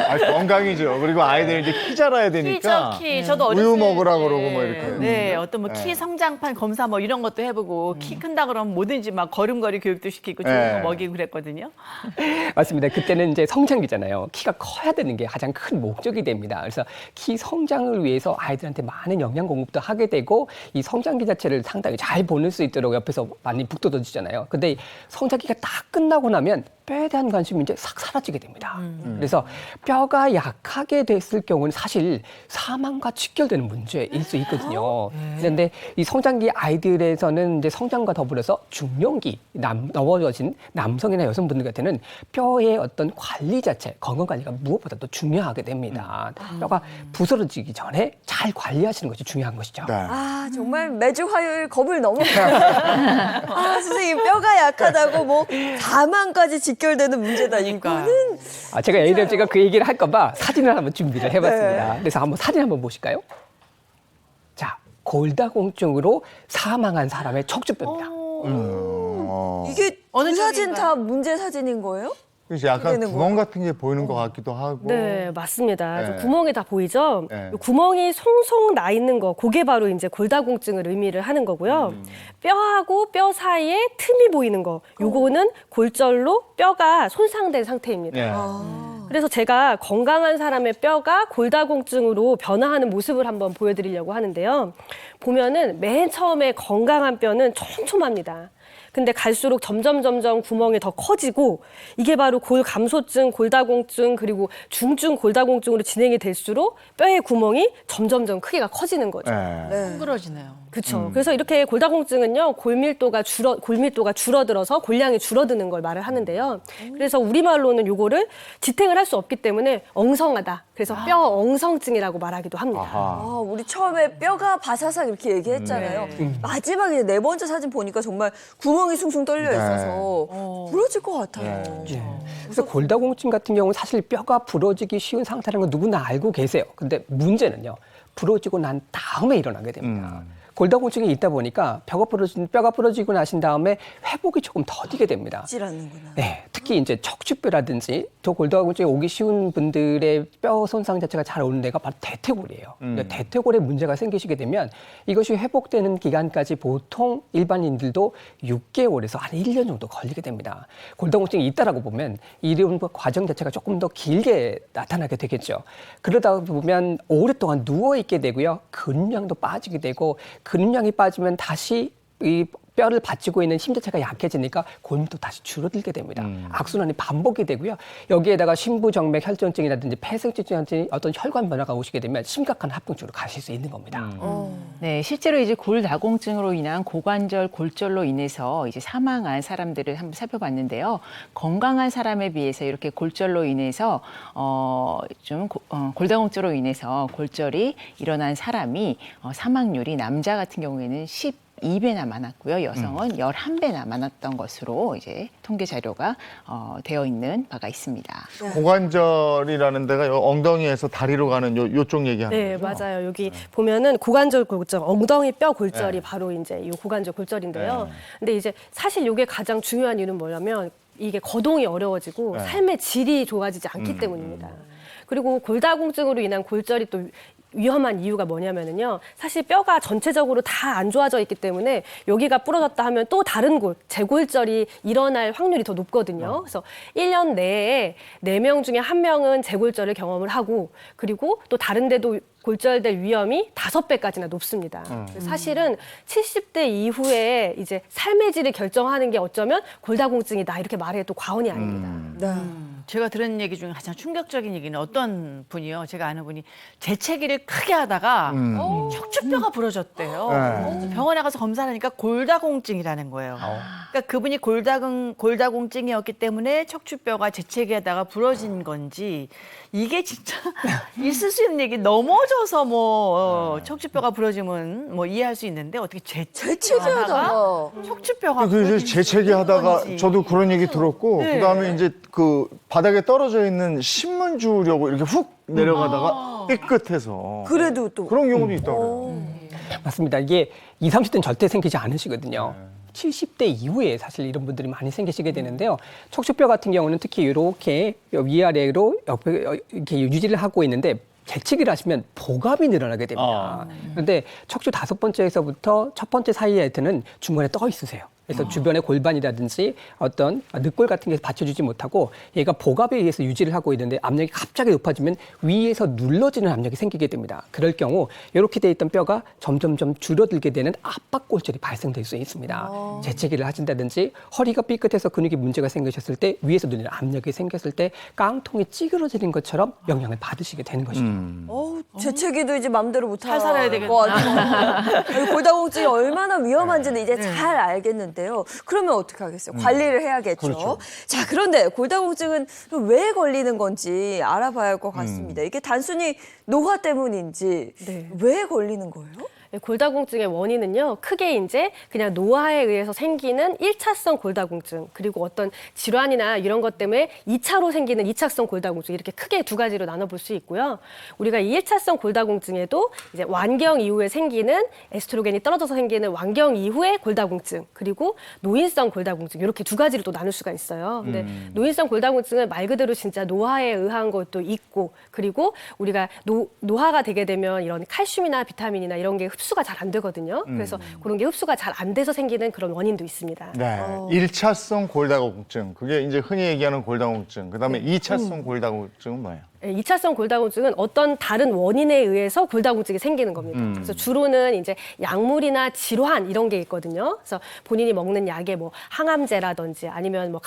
아, 건강이죠. 그리고 아이들 이제 키 자라야 되니까. 키죠, 키. 저도 우유 어렸을 먹으라 때. 그러고 뭐 이렇게. 네, 어떤 뭐 네. 키 성장판 검사 뭐 이런 것도 해보고 키 큰다 그러면 뭐든지 막 걸음걸이 교육도 시키고 네. 좋은 거 먹이고 그랬거든요. 맞습니다. 그때는 이제 성장기잖아요. 키가 커야 되는 게 가장 큰 목적이 됩니다. 그래서 키 성장을 위해서 아이들한테 많은 영양 공급도 하게 되고 이 성장기 자체를 상당히 잘 보낼 수 있도록 옆에서 많이 북돋아주잖아요. 근데 이 성장기가 딱 끝나고 나면 뼈에 대한 관심이 이제 싹 사라지게 됩니다. 그래서 뼈가 약하게 됐을 경우는 사실 사망과 직결되는 문제일 수 있거든요. 그런데 이 성장기 아이들에서는 이제 성장과 더불어서 중년기 넘어진 남성이나 여성분들한테는 뼈의 어떤 관리 자체, 건강 관리가 무엇보다도 중요하게 됩니다. 뼈가 부스러지기 전에 잘 관리하시는 것이 중요한 것이죠. 네. 아, 정말 매주 화요일 겁을 너무 아, 선생님 뼈가 약하다고 뭐 사망까지 직결되는 문제다. 그러니까. 이거는 제가 예를 제가 그 얘기를 할까봐 사진을 한번 준비를 해봤습니다. 네. 그래서 한번 사진 한번 보실까요? 자, 골다공증으로 사망한 사람의 척추뼈입니다. 이게 어느 두 사진 쪽인가요? 다 문제 사진인 거예요? 그래서 약간 되는 구멍 같은 게 보이는 것 같기도 하고. 네, 맞습니다. 네. 구멍이 다 보이죠? 네. 구멍이 송송 나 있는 거, 그게 바로 이제 골다공증을 의미를 하는 거고요. 뼈하고 뼈 사이에 틈이 보이는 거, 요거는 골절로 뼈가 손상된 상태입니다. 예. 그래서 제가 건강한 사람의 뼈가 골다공증으로 변화하는 모습을 한번 보여드리려고 하는데요. 보면은 맨 처음에 건강한 뼈는 촘촘합니다. 근데 갈수록 점점 구멍이 더 커지고 이게 바로 골감소증, 골다공증 그리고 중증 골다공증으로 진행이 될수록 뼈의 구멍이 점점 크기가 커지는 거죠. 예. 네. 둥그러지네요. 그렇죠. 그래서 이렇게 골다공증은요 골밀도가 줄어들어서 골량이 줄어드는 걸 말을 하는데요. 그래서 우리말로는 요거를 지탱을 할 수 없기 때문에 엉성하다. 그래서 뼈 엉성증이라고 말하기도 합니다. 아, 우리 처음에 뼈가 바사삭 이렇게 얘기했잖아요. 마지막에 네 번째 사진 보니까 정말 구멍이 숭숭 뚫려 있어서 부러질 것 같아요. 그래서 골다공증 같은 경우는 사실 뼈가 부러지기 쉬운 상태라는 건 누구나 알고 계세요. 근데 문제는요, 부러지고 난 다음에 일어나게 됩니다. 골다공증이 있다 보니까 뼈가 부러지고 나신 다음에 회복이 조금 더디게 됩니다. 질 않는구나. 네, 특히 이제 척추뼈라든지 저 골다공증에 오기 쉬운 분들의 뼈 손상 자체가 잘 오는 데가 바로 대퇴골이에요. 그러니까 대퇴골에 문제가 생기시게 되면 이것이 회복되는 기간까지 보통 일반인들도 6개월에서 한 1년 정도 걸리게 됩니다. 골다공증이 있다라고 보면 이런 과정 자체가 조금 더 길게 나타나게 되겠죠. 그러다 보면 오랫동안 누워 있게 되고요, 근육량도 빠지게 되고 근육량이 빠지면 다시 이 뼈를 받치고 있는 힘 자체가 약해지니까 골밀도 다시 줄어들게 됩니다. 악순환이 반복이 되고요. 여기에다가 심부정맥 혈전증이라든지 폐쇄증이라든지 어떤 혈관 변화가 오시게 되면 심각한 합병증으로 가실 수 있는 겁니다. 네, 실제로 이제 골다공증으로 인한 고관절 골절로 인해서 이제 사망한 사람들을 한번 살펴봤는데요. 건강한 사람에 비해서 이렇게 골절로 인해서 골다공증으로 인해서 골절이 일어난 사람이 사망률이 남자 같은 경우에는 12배나 많았고요. 여성은 11배나 많았던 것으로 이제 통계 자료가 되어 있는 바가 있습니다. 고관절이라는 데가 요 엉덩이에서 다리로 가는 요쪽 얘기하는 네, 거죠? 맞아요. 여기 보면은 고관절 골절, 엉덩이 뼈 골절이 바로 이제 이 고관절 골절인데요. 근데 이제 사실 이게 가장 중요한 이유는 뭐냐면 이게 거동이 어려워지고 삶의 질이 좋아지지 않기 때문입니다. 그리고 골다공증으로 인한 골절이 또 위험한 이유가 뭐냐면은요. 사실 뼈가 전체적으로 다 안 좋아져 있기 때문에 여기가 부러졌다 하면 또 다른 재골절이 일어날 확률이 더 높거든요. 그래서 1년 내에 4명 중에 1명은 재골절을 경험을 하고 그리고 또 다른 데도 골절될 위험이 5배까지나 높습니다. 사실은 70대 이후에 이제 삶의 질을 결정하는 게 어쩌면 골다공증이다 이렇게 말해도 과언이 아닙니다. 네. 제가 들은 얘기 중에 가장 충격적인 얘기는 어떤 분이요. 제가 아는 분이 재채기를 크게 하다가 척추뼈가 부러졌대요. 그래서 병원에 가서 검사를 하니까 골다공증이라는 거예요. 그러니까 그분이 골다공증이었기 때문에 척추뼈가 재채기하다가 부러진 건지 이게 진짜 있을 수 있는 얘기 넘어져서 척추뼈가 부러지면 이해할 수 있는데 어떻게 재채기하다가 척추뼈가 그 재채기 하다가 저도 그런 얘기 들었고 그다음에 이제 그 바닥에 떨어져 있는 신문 주려고 이렇게 훅 내려가다가 삐끗해서 그래도 또 그런 경우도 있다고요. 맞습니다. 이게 20, 30대는 절대 생기지 않으시거든요. 70대 이후에 사실 이런 분들이 많이 생기시게 되는데요. 척추뼈 같은 경우는 특히 이렇게 위아래로 이렇게 유지를 하고 있는데 재채기를 하시면 보감이 늘어나게 됩니다. 그런데 척추 5번째에서부터 첫 번째 사이에는 중간에 떠 있으세요. 그래서 주변의 골반이라든지 어떤 늑골 같은 게 받쳐주지 못하고 얘가 복압에 의해서 유지를 하고 있는데 압력이 갑자기 높아지면 위에서 눌러지는 압력이 생기게 됩니다. 그럴 경우 이렇게 돼 있던 뼈가 점점점 줄어들게 되는 압박골절이 발생될 수 있습니다. 재채기를 하신다든지 허리가 삐끗해서 근육에 문제가 생기셨을 때 위에서 눌리는 압력이 생겼을 때 깡통이 찌그러지는 것처럼 영향을 받으시게 되는 것이죠. 재채기도 이제 마음대로 못 잘 살아야 되겠다. 골다공증이 얼마나 위험한지는 이제 잘 알겠는데요. 그러면 어떻게 하겠어요? 관리를 해야겠죠. 그렇죠. 자, 그런데 골다공증은 왜 걸리는 건지 알아봐야 할 것 같습니다. 이게 단순히 노화 때문인지 왜 걸리는 거예요? 골다공증의 원인은요, 크게 이제 그냥 노화에 의해서 생기는 1차성 골다공증, 그리고 어떤 질환이나 이런 것 때문에 2차로 생기는 2차성 골다공증, 이렇게 크게 두 가지로 나눠볼 수 있고요. 우리가 이 1차성 골다공증에도 이제 완경 이후에 생기는 에스트로겐이 떨어져서 생기는 완경 이후의 골다공증, 그리고 노인성 골다공증, 이렇게 두 가지로 또 나눌 수가 있어요. 근데 노인성 골다공증은 말 그대로 진짜 노화에 의한 것도 있고, 그리고 우리가 노화가 되게 되면 이런 칼슘이나 비타민이나 이런 게 흡수가 잘 안 되거든요. 그래서 그런 게 흡수가 잘 안 돼서 생기는 그런 원인도 있습니다. 네, 1차성 골다공증, 그게 이제 흔히 얘기하는 골다공증. 그다음에 2차성 골다공증은 뭐예요? 2차성 골다공증은 어떤 다른 원인에 의해서 골다공증이 생기는 겁니다. 그래서 주로는 이제 약물이나 질환 이런 게 있거든요. 그래서 본인이 먹는 약에 뭐 항암제라든지 아니면 뭐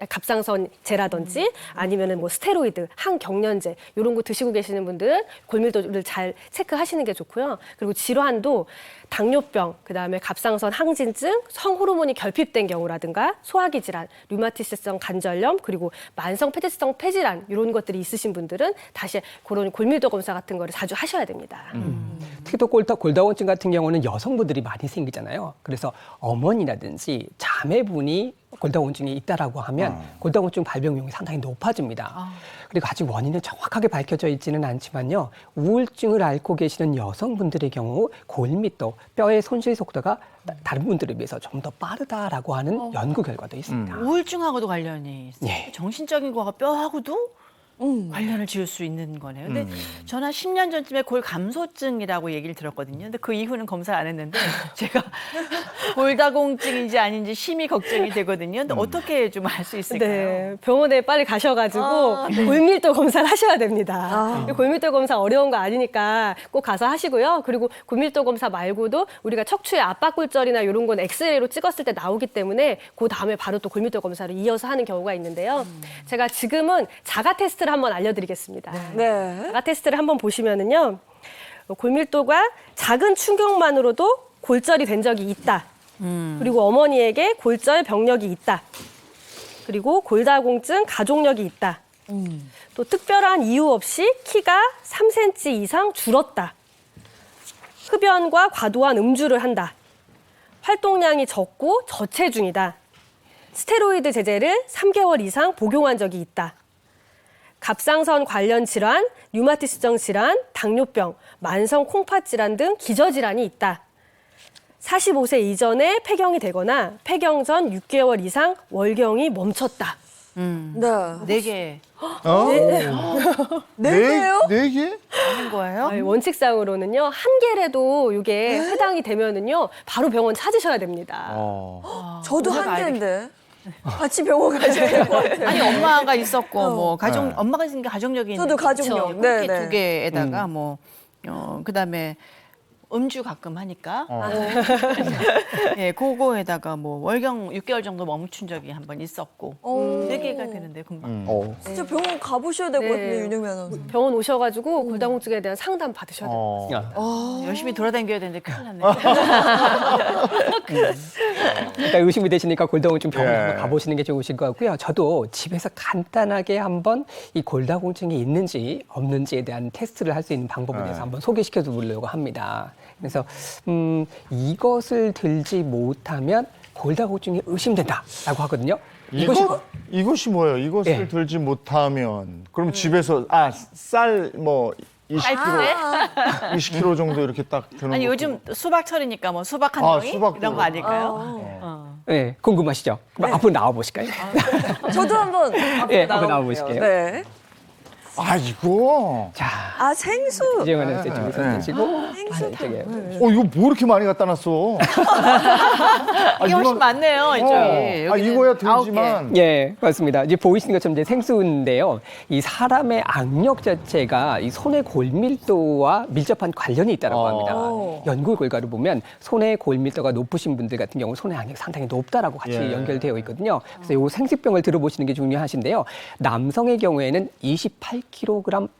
갑상선제라든지 아니면은 뭐 스테로이드, 항경련제 이런 거 드시고 계시는 분들은 골밀도를 잘 체크하시는 게 좋고요. 그리고 질환도 당뇨병, 그다음에 갑상선 항진증, 성호르몬이 결핍된 경우라든가 소화기 질환, 류마티스성 관절염, 그리고 만성 폐쇄성 폐질환 이런 것들이 있으신 분들은 다시 그런 골밀도 검사 같은 거를 자주 하셔야 됩니다. 특히 또 골다공증 같은 경우는 여성분들이 많이 생기잖아요. 그래서 어머니라든지 자매분이 골다공증이 있다라고 하면 골다공증 발병률이 상당히 높아집니다. 그리고 아직 원인은 정확하게 밝혀져 있지는 않지만요. 우울증을 앓고 계시는 여성분들의 경우 골밀도, 뼈의 손실 속도가 다른 분들에 비해서 좀 더 빠르다라고 하는 연구 결과도 있습니다. 우울증하고도 관련이 있어요. 예. 정신적인 거가 뼈하고도 관련을 지을 수 있는 거네요. 근데 저는 한 10년 전쯤에 골 감소증이라고 얘기를 들었거든요. 근데 그 이후는 검사를 안 했는데 제가 골다공증인지 아닌지 심히 걱정이 되거든요. 근데 어떻게 좀 알 수 있을까요? 네, 병원에 빨리 가셔가지고 골밀도 검사를 하셔야 됩니다. 골밀도 검사 어려운 거 아니니까 꼭 가서 하시고요. 그리고 골밀도 검사 말고도 우리가 척추의 압박골절이나 이런 건 엑스레이로 찍었을 때 나오기 때문에 그 다음에 바로 또 골밀도 검사를 이어서 하는 경우가 있는데요. 제가 지금은 자가 테스트를 한번 알려드리겠습니다. 네. 자가 테스트를 한번 보시면은요, 골밀도가 작은 충격만으로도 골절이 된 적이 있다. 그리고 어머니에게 골절 병력이 있다. 그리고 골다공증 가족력이 있다. 또 특별한 이유 없이 키가 3cm 이상 줄었다. 흡연과 과도한 음주를 한다. 활동량이 적고 저체중이다. 스테로이드 제제를 3개월 이상 복용한 적이 있다. 갑상선 관련 질환, 류마티스성 질환, 당뇨병, 만성 콩팥 질환 등 기저질환이 있다. 45세 이전에 폐경이 되거나 폐경 전 6개월 이상 월경이 멈췄다. 네. 4개 네 개요? 네 개? 하는 거예요? 아니, 원칙상으로는요, 한 개라도 이게 해당이 되면은요, 바로 병원 찾으셔야 됩니다. 저도 오늘 한 개인데. 같이 병원 가셔야 될 것 같아요. 아니 엄마가 있었고 뭐 가족 네. 엄마가 있으니까 가족력이 있는 저도 가족력. 네, 네, 두 개에다가 뭐 그다음에 음주 가끔 하니까 예, 그거에다가 뭐 월경 6개월 정도 멈춘 적이 한 번 있었고 4개가 되는데 금방. 진짜 병원 가보셔야 될 것 네. 같은데, 윤영미 아나운서. 병원 오셔가지고 골다공증에 대한 상담 받으셔야 돼요. 열심히 돌아다녀야 되는데 큰일 났네. 일단 의심이 되시니까 골다공증 병원 예. 한번 가보시는 게 좋으실 것 같고요. 저도 집에서 간단하게 한번 이 골다공증이 있는지 없는지에 대한 테스트를 할 수 있는 방법에 대해서 한번 소개시켜 드리려고 합니다. 그래서 이것을 들지 못하면 골다공증이 의심된다라고 하거든요. 이것이 뭐예요? 이것을 예. 들지 못하면 그럼 집에서 쌀 뭐 20kg 정도 이렇게 딱 드는 아니 것도- 요즘 수박철이니까 뭐 수박 한 아, 덩이 수박도. 이런 거 아닐까요? 네, 궁금하시죠? 그럼 앞으로 나와 보실까요? 저도 한번 예, 한번 나와보실게요. 네. 아 이거 자, 아, 생수. 이제는 이쪽에 손 대시고 이쪽에 이거 뭐 이렇게 많이 갖다 놨어? 이게 훨씬 많네요 이쪽에. 여기는 이거야 9개. 들지만 예, 맞습니다. 이제 보이시는 것처럼 이제 생수인데요. 이 사람의 악력 자체가 이 손의 골밀도와 밀접한 관련이 있다고 합니다. 연구 결과를 보면 손의 골밀도가 높으신 분들 같은 경우 손의 악력이 상당히 높다라고 같이 예. 연결되어 있거든요. 그래서 이 생수병을 들어보시는 게 중요하신데요. 남성의 경우에는 28kg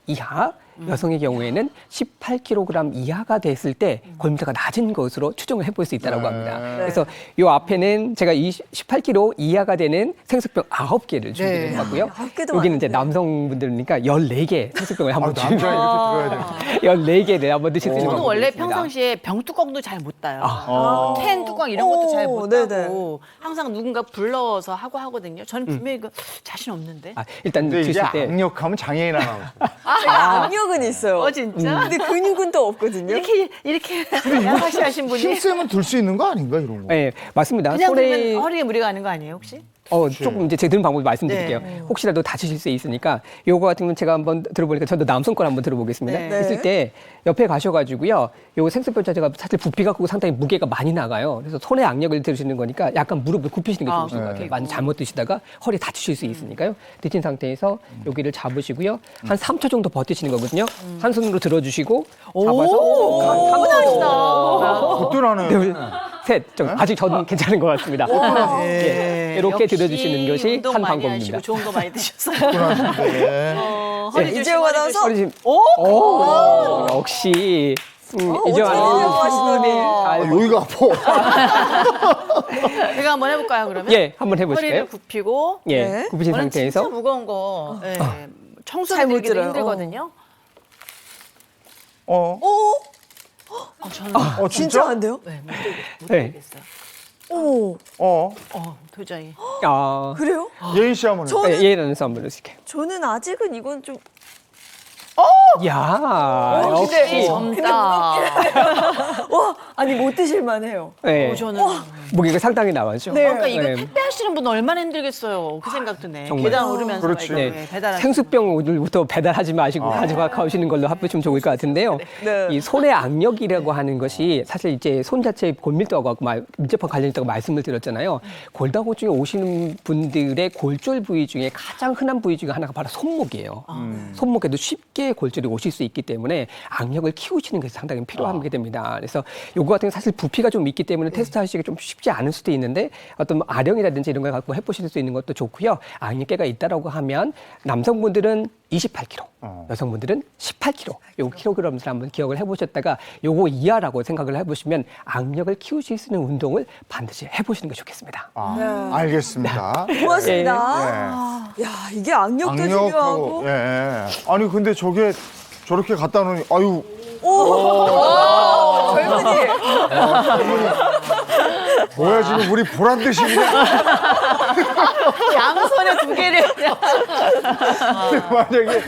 이하, 여성의 경우에는 18kg 이하가 됐을 때 골밀도가 낮은 것으로 추정을 해볼 수 있다고 합니다. 그래서 이 앞에는 제가 18kg 이하가 되는 생수병 9개를 준비를 하고요. 9개도 여기는 이제 많은데요. 남성분들이니까 14개 생수병을 한번 남자 준비를 이렇게 들어야 돼. 14개 한번 드실 수 있는 저는 방법이 원래 있습니다. 평상시에 병 뚜껑도 잘 못 따요. 어. 캔 뚜껑 이런 것도 잘 못 네네. 따고 항상 누군가 불러서 하고 하거든요. 저는 분명히 그 자신 없는데. 일단 근데 이제 드실 때 악력하면 장애인 하나 나오죠. 제가 악력은 있어요. 진짜? 근데 근육은 또 없거든요. 이렇게 야사시하신 분이 힘쓰면 들 수 있는 거 아닌가 이런 거. 네, 맞습니다. 그냥 손에 그러면 허리에 무리가 가는 거 아니에요 혹시? 조금 이제 제가 들은 방법을 말씀드릴게요. 네. 혹시라도 다치실 수 있으니까 요거 같은 건 제가 한번 들어보니까 저도 남성 걸 한번 들어보겠습니다. 네. 했을 때 옆에 가셔가지고요. 요 생수병 자체가 사실 부피가 크고 상당히 무게가 많이 나가요. 그래서 손에 악력을 들으시는 거니까 약간 무릎을 굽히시는 게 좋으신 것 같아요. 많이 잘못 드시다가 허리 다치실 수 있으니까요. 드신 상태에서 여기를 잡으시고요. 한 3초 정도 버티시는 거거든요. 한 손으로 들어주시고 잡아서 그때라는 둘, 셋. 아직 저는 괜찮은 것 같습니다. 예, 이렇게 역시 들어주시는 것이 운동 한 많이 방법입니다. 하시고 좋은 거 많이 드셨어요. 그때라는 허리 이재용 조심, 허리 아나운서? 조심. 오, 역시 이재용 어떻게 아나운서 생각하시더니. 여기가 아파. 제가 한번 해볼까요 그러면? 예, 한번 해보실까요? 허리를 굽히고. 예, 네. 굽으신 저는 진짜 상태에서 무거운 거 청소를 잘못 들기도 들어요. 힘들거든요. 저는 진짜 진짜? 안 돼요? 못 네. 들겠어요. 어머, 도저히. 그래요? 예인 씨 한번 해요. 예라면서 한번 해주실게요. 저는 아직은 이건 좀 야, 역시 역시. 젊다. 와, 아니 못 드실만 해요. 네, 저는 무게가 상당히 나가죠. 네. 그러니까 이거 네. 택배하시는 분은 얼마나 힘들겠어요. 그 생각 드네. 정말. 계단 오르면서 그렇지. 막 이렇게 네. 배달하시는 생수병 오늘부터 배달하지 마시고 가져가시는 걸로 해보시면 좋을 것 같은데요. 네. 이 손의 악력이라고 하는 것이 사실 이제 손 자체의 골밀도하고 밀접한 관련이 있다고 말씀을 드렸잖아요. 골다공증에 오시는 분들의 골절 부위 중에 가장 흔한 부위 중에 하나가 바로 손목이에요. 손목에도 쉽게 골절이 오실 수 있기 때문에 악력을 키우시는 것이 상당히 필요하게 됩니다. 그래서 요거 같은 게 사실 부피가 좀 있기 때문에 테스트 하시기 좀 쉽지 않을 수도 있는데 어떤 아령이라든지 이런 걸 갖고 해보실 수 있는 것도 좋고요. 악력계가 있다라고 하면 남성분들은 28kg, 여성분들은 18kg, 요 킬로그램을 한번 기억을 해보셨다가 요거 이하라고 생각을 해보시면 악력을 키우실 수 있는 운동을 반드시 해보시는 게 좋겠습니다. 알겠습니다. 고맙습니다. 네. 야, 이게 악력도 중요하고. 예. 아니 근데 저게 저렇게 갖다 놓으니 아유 젊은이. 뭐야 지금 우리 보란 듯이 그냥 양손에 두 개를 만약에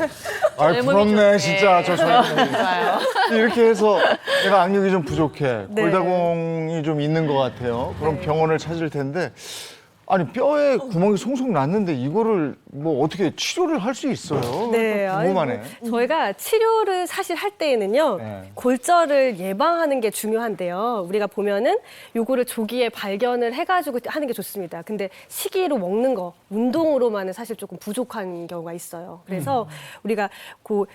아 부럽네 진짜 저 젊은이 좋아요. 이렇게 해서 내가 악력이 좀 부족해 네. 골다공이 좀 있는 것 같아요. 그럼 병원을 찾을 텐데 아니 뼈에 구멍이 송송 났는데 이거를 뭐 어떻게 치료를 할 수 있어요? 네, 궁금하네. 저희가 치료를 사실 할 때에는요, 네. 골절을 예방하는 게 중요한데요. 우리가 보면은 요거를 조기에 발견을 해가지고 하는 게 좋습니다. 근데 시기로 먹는 거, 운동으로만은 사실 조금 부족한 경우가 있어요. 그래서 우리가 그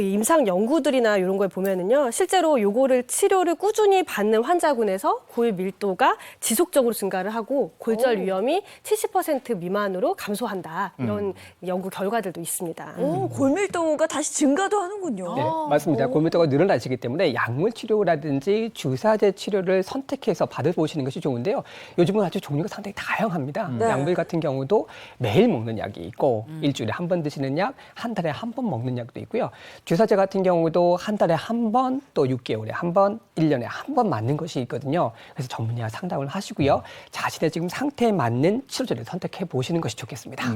임상 연구들이나 이런 거에 보면은요, 실제로 요거를 치료를 꾸준히 받는 환자군에서 골 밀도가 지속적으로 증가를 하고 골절 위험이 70% 미만으로 감소한다. 이런 연구 결과들도 있습니다. 오, 골밀도가 다시 증가도 하는군요. 네, 맞습니다. 골밀도가 늘어나시기 때문에 약물 치료라든지 주사제 치료를 선택해서 받아보시는 것이 좋은데요. 요즘은 아주 종류가 상당히 다양합니다. 네. 약물 같은 경우도 매일 먹는 약이 있고 일주일에 한 번 드시는 약, 한 달에 한 번 먹는 약도 있고요. 주사제 같은 경우도 한 달에 한 번, 또 6개월에 한 번, 1년에 한 번 맞는 것이 있거든요. 그래서 전문의와 상담을 하시고요. 자신의 지금 상태에 맞는 치료제를 선택해 보시는 것이 좋겠습니다.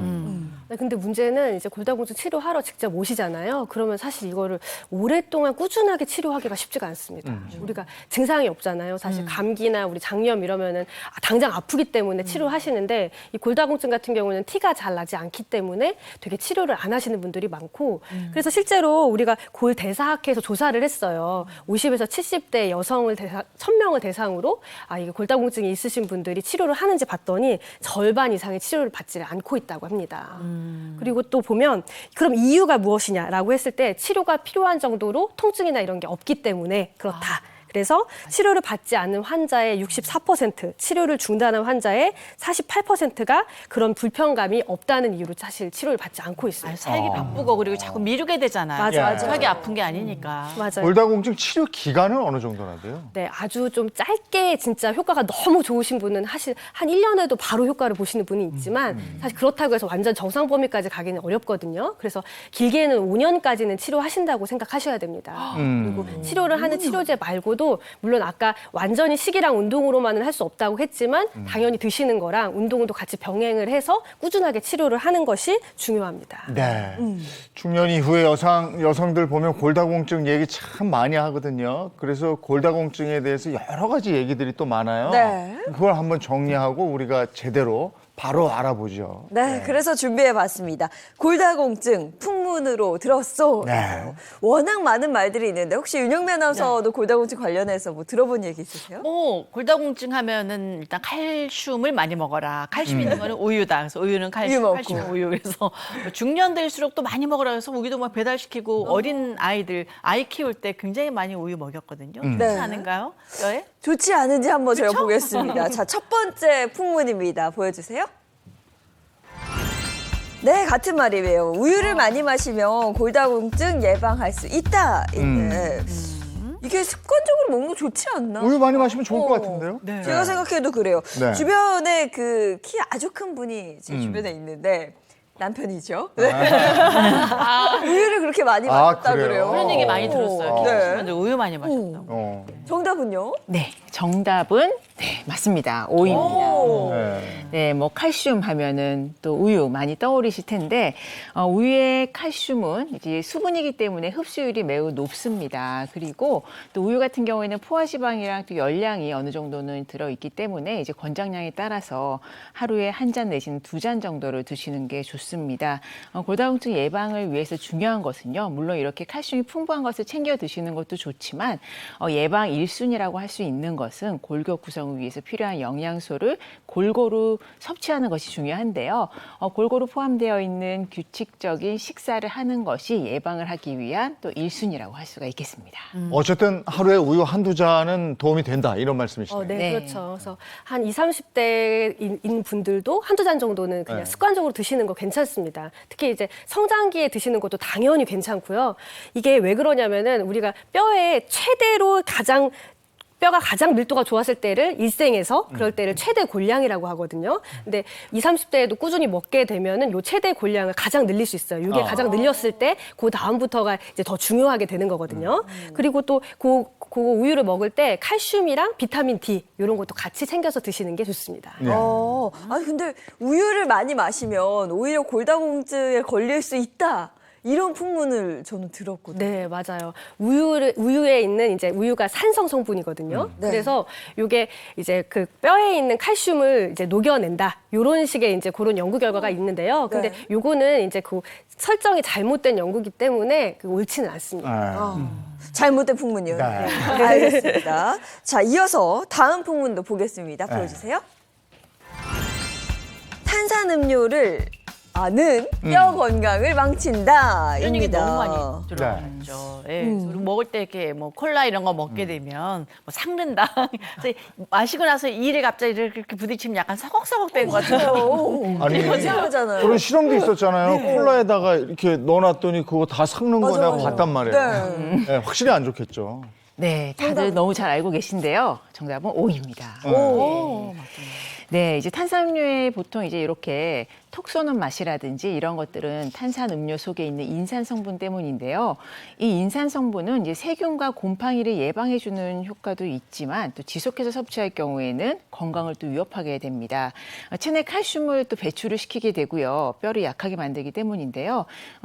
네, 근데 문제는 이제 골다공증 치료하러 직접 오시잖아요. 그러면 사실 이거를 오랫동안 꾸준하게 치료하기가 쉽지가 않습니다. 우리가 증상이 없잖아요. 사실 감기나 우리 장염 이러면은 당장 아프기 때문에 치료하시는데 이 골다공증 같은 경우는 티가 잘 나지 않기 때문에 되게 치료를 안 하시는 분들이 많고 그래서 실제로 우리가 골 대사학회에서 조사를 했어요. 50에서 70대 여성을 1000명을 대상으로 이게 골다공증이 있으신 분들이 치료를 하는지 봤더니 절반 이상의 치료를 받지 않고 있다고 합니다. 그리고 또 보면 그럼 이유가 무엇이냐라고 했을 때 치료가 필요한 정도로 통증이나 이런 게 없기 때문에 그렇다. 그래서 치료를 받지 않는 환자의 64%, 치료를 중단한 환자의 48%가 그런 불편감이 없다는 이유로 사실 치료를 받지 않고 있어요. 살기 바쁘고 그리고 자꾸 미루게 되잖아요. 맞아. 하기 아픈 게 아니니까. 맞아요. 골다공증 치료 기간은 어느 정도나 돼요? 네, 아주 좀 짧게 진짜 효과가 너무 좋으신 분은 사실 한 1년에도 바로 효과를 보시는 분이 있지만 사실 그렇다고 해서 완전 정상 범위까지 가기는 어렵거든요. 그래서 길게는 5년까지는 치료하신다고 생각하셔야 됩니다. 그리고 치료를 하는 치료제 말고도 물론 아까 완전히 식이랑 운동으로만은 할 수 없다고 했지만 당연히 드시는 거랑 운동도 같이 병행을 해서 꾸준하게 치료를 하는 것이 중요합니다. 네. 중년 이후에 여성들 보면 골다공증 얘기 참 많이 하거든요. 그래서 골다공증에 대해서 여러 가지 얘기들이 또 많아요. 네. 그걸 한번 정리하고 우리가 제대로 바로 알아보죠. 네, 그래서 준비해봤습니다. 골다공증 풍문으로 들었어. 네. 워낙 많은 말들이 있는데 혹시 윤영미 아나운서도 골다공증 관련해서 뭐 들어본 얘기 있으세요? 골다공증 하면은 일단 칼슘을 많이 먹어라. 칼슘 있는 거는 우유다. 그래서 우유는 우유 먹고. 칼슘 우유. 그래서 뭐 중년될수록 또 많이 먹으라 해서 우유도 막 배달시키고 어린 아이들 아이 키울 때 굉장히 많이 우유 먹였거든요. 그렇지 네. 않은가요? 뼈에? 좋지 않은지 한번 제가 보겠습니다. 자, 첫 번째 풍문입니다. 보여주세요. 네, 같은 말이에요. 우유를 많이 마시면 골다공증 예방할 수 있다. 이게 습관적으로 먹는 거 좋지 않나? 우유 많이 마시면 좋을 것 같은데요? 네. 제가 생각해도 그래요. 네. 주변에 그 키 아주 큰 분이 제 주변에 있는데 남편이죠. 네. 우유를 그렇게 많이 마셨다 그래요? 그래요. 그런 얘기 많이 들었어요. 네. 키우시면 우유 많이 마셨다고. 정답은요? 네, 정답은 네, 맞습니다. 오입니다. 오. 네, 뭐 칼슘 하면은 또 우유 많이 떠오르실 텐데 우유의 칼슘은 이제 수분이기 때문에 흡수율이 매우 높습니다. 그리고 또 우유 같은 경우에는 포화지방이랑 또 열량이 어느 정도는 들어있기 때문에 이제 권장량에 따라서 하루에 한 잔 내지는 2잔 정도를 드시는 게 좋습니다. 골다공증 예방을 위해서 중요한 것은요, 물론 이렇게 칼슘이 풍부한 것을 챙겨 드시는 것도 좋지만 예방 1순위라고 할 수 있는 것은 골격 구성을 위해서 필요한 영양소를 골고루 섭취하는 것이 중요한데요. 골고루 포함되어 있는 규칙적인 식사를 하는 것이 예방을 하기 위한 또 1순위라고 할 수가 있겠습니다. 어쨌든 하루에 우유 한두 잔은 도움이 된다 이런 말씀이시네요. 네, 네. 그렇죠. 그래서 한 20, 30대인 분들도 한두 잔 정도는 그냥 네. 습관적으로 드시는 거 괜찮습니다. 특히 이제 성장기에 드시는 것도 당연히 괜찮고요. 이게 왜 그러냐면은 우리가 뼈에 최대로 뼈가 가장 밀도가 좋았을 때를 일생에서 그럴 때를 최대 골량이라고 하거든요. 근데 20, 30대에도 꾸준히 먹게 되면은 요 최대 골량을 가장 늘릴 수 있어요. 이게 가장 늘렸을 때 그 다음부터가 이제 더 중요하게 되는 거거든요. 그리고 또 그 우유를 먹을 때 칼슘이랑 비타민 D 이런 것도 같이 챙겨서 드시는 게 좋습니다. 네. 아니 근데 우유를 많이 마시면 오히려 골다공증에 걸릴 수 있다. 이런 풍문을 저는 들었거든요. 네, 맞아요. 우유에 있는 이제 우유가 산성 성분이거든요. 네. 그래서 이게 이제 그 뼈에 있는 칼슘을 이제 녹여낸다. 이런 식의 이제 그런 연구 결과가 있는데요. 근데 네. 요거는 이제 그 설정이 잘못된 연구기 때문에 옳지는 않습니다. 잘못된 풍문이요. 네. 알겠습니다. 자, 이어서 다음 풍문도 보겠습니다. 보여주세요. 탄산음료를 는 뼈 건강을 망친다. 이런 얘기 입니다. 너무 많이 들어봤죠. 예, 그리고 먹을 때 이렇게 뭐 콜라 이런 거 먹게 되면 뭐 삭는다. 그래서 마시고 나서 이를 갑자기 이렇게 부딪히면 약간 서걱서걱 된 것 같아요. 아니 이상하잖아요. 그런 실험도 있었잖아요. 콜라에다가 이렇게 넣어놨더니 그거 다 삭는 거 내가 맞아요. 봤단 말이에요. 네, 확실히 안 좋겠죠. 네, 다들 너무 잘 알고 계신데요. 정답은 오입니다. 네, 이제 탄산음료에 보통 이제 이렇게 톡 쏘는 맛이라든지 이런 것들은 탄산음료 속에 있는 인산 성분 때문인데요. 이 인산 성분은 이제 세균과 곰팡이를 예방해주는 효과도 있지만 또 지속해서 섭취할 경우에는 건강을 또 위협하게 됩니다. 체내 칼슘을 또 배출을 시키게 되고요. 뼈를 약하게 만들기 때문인데요.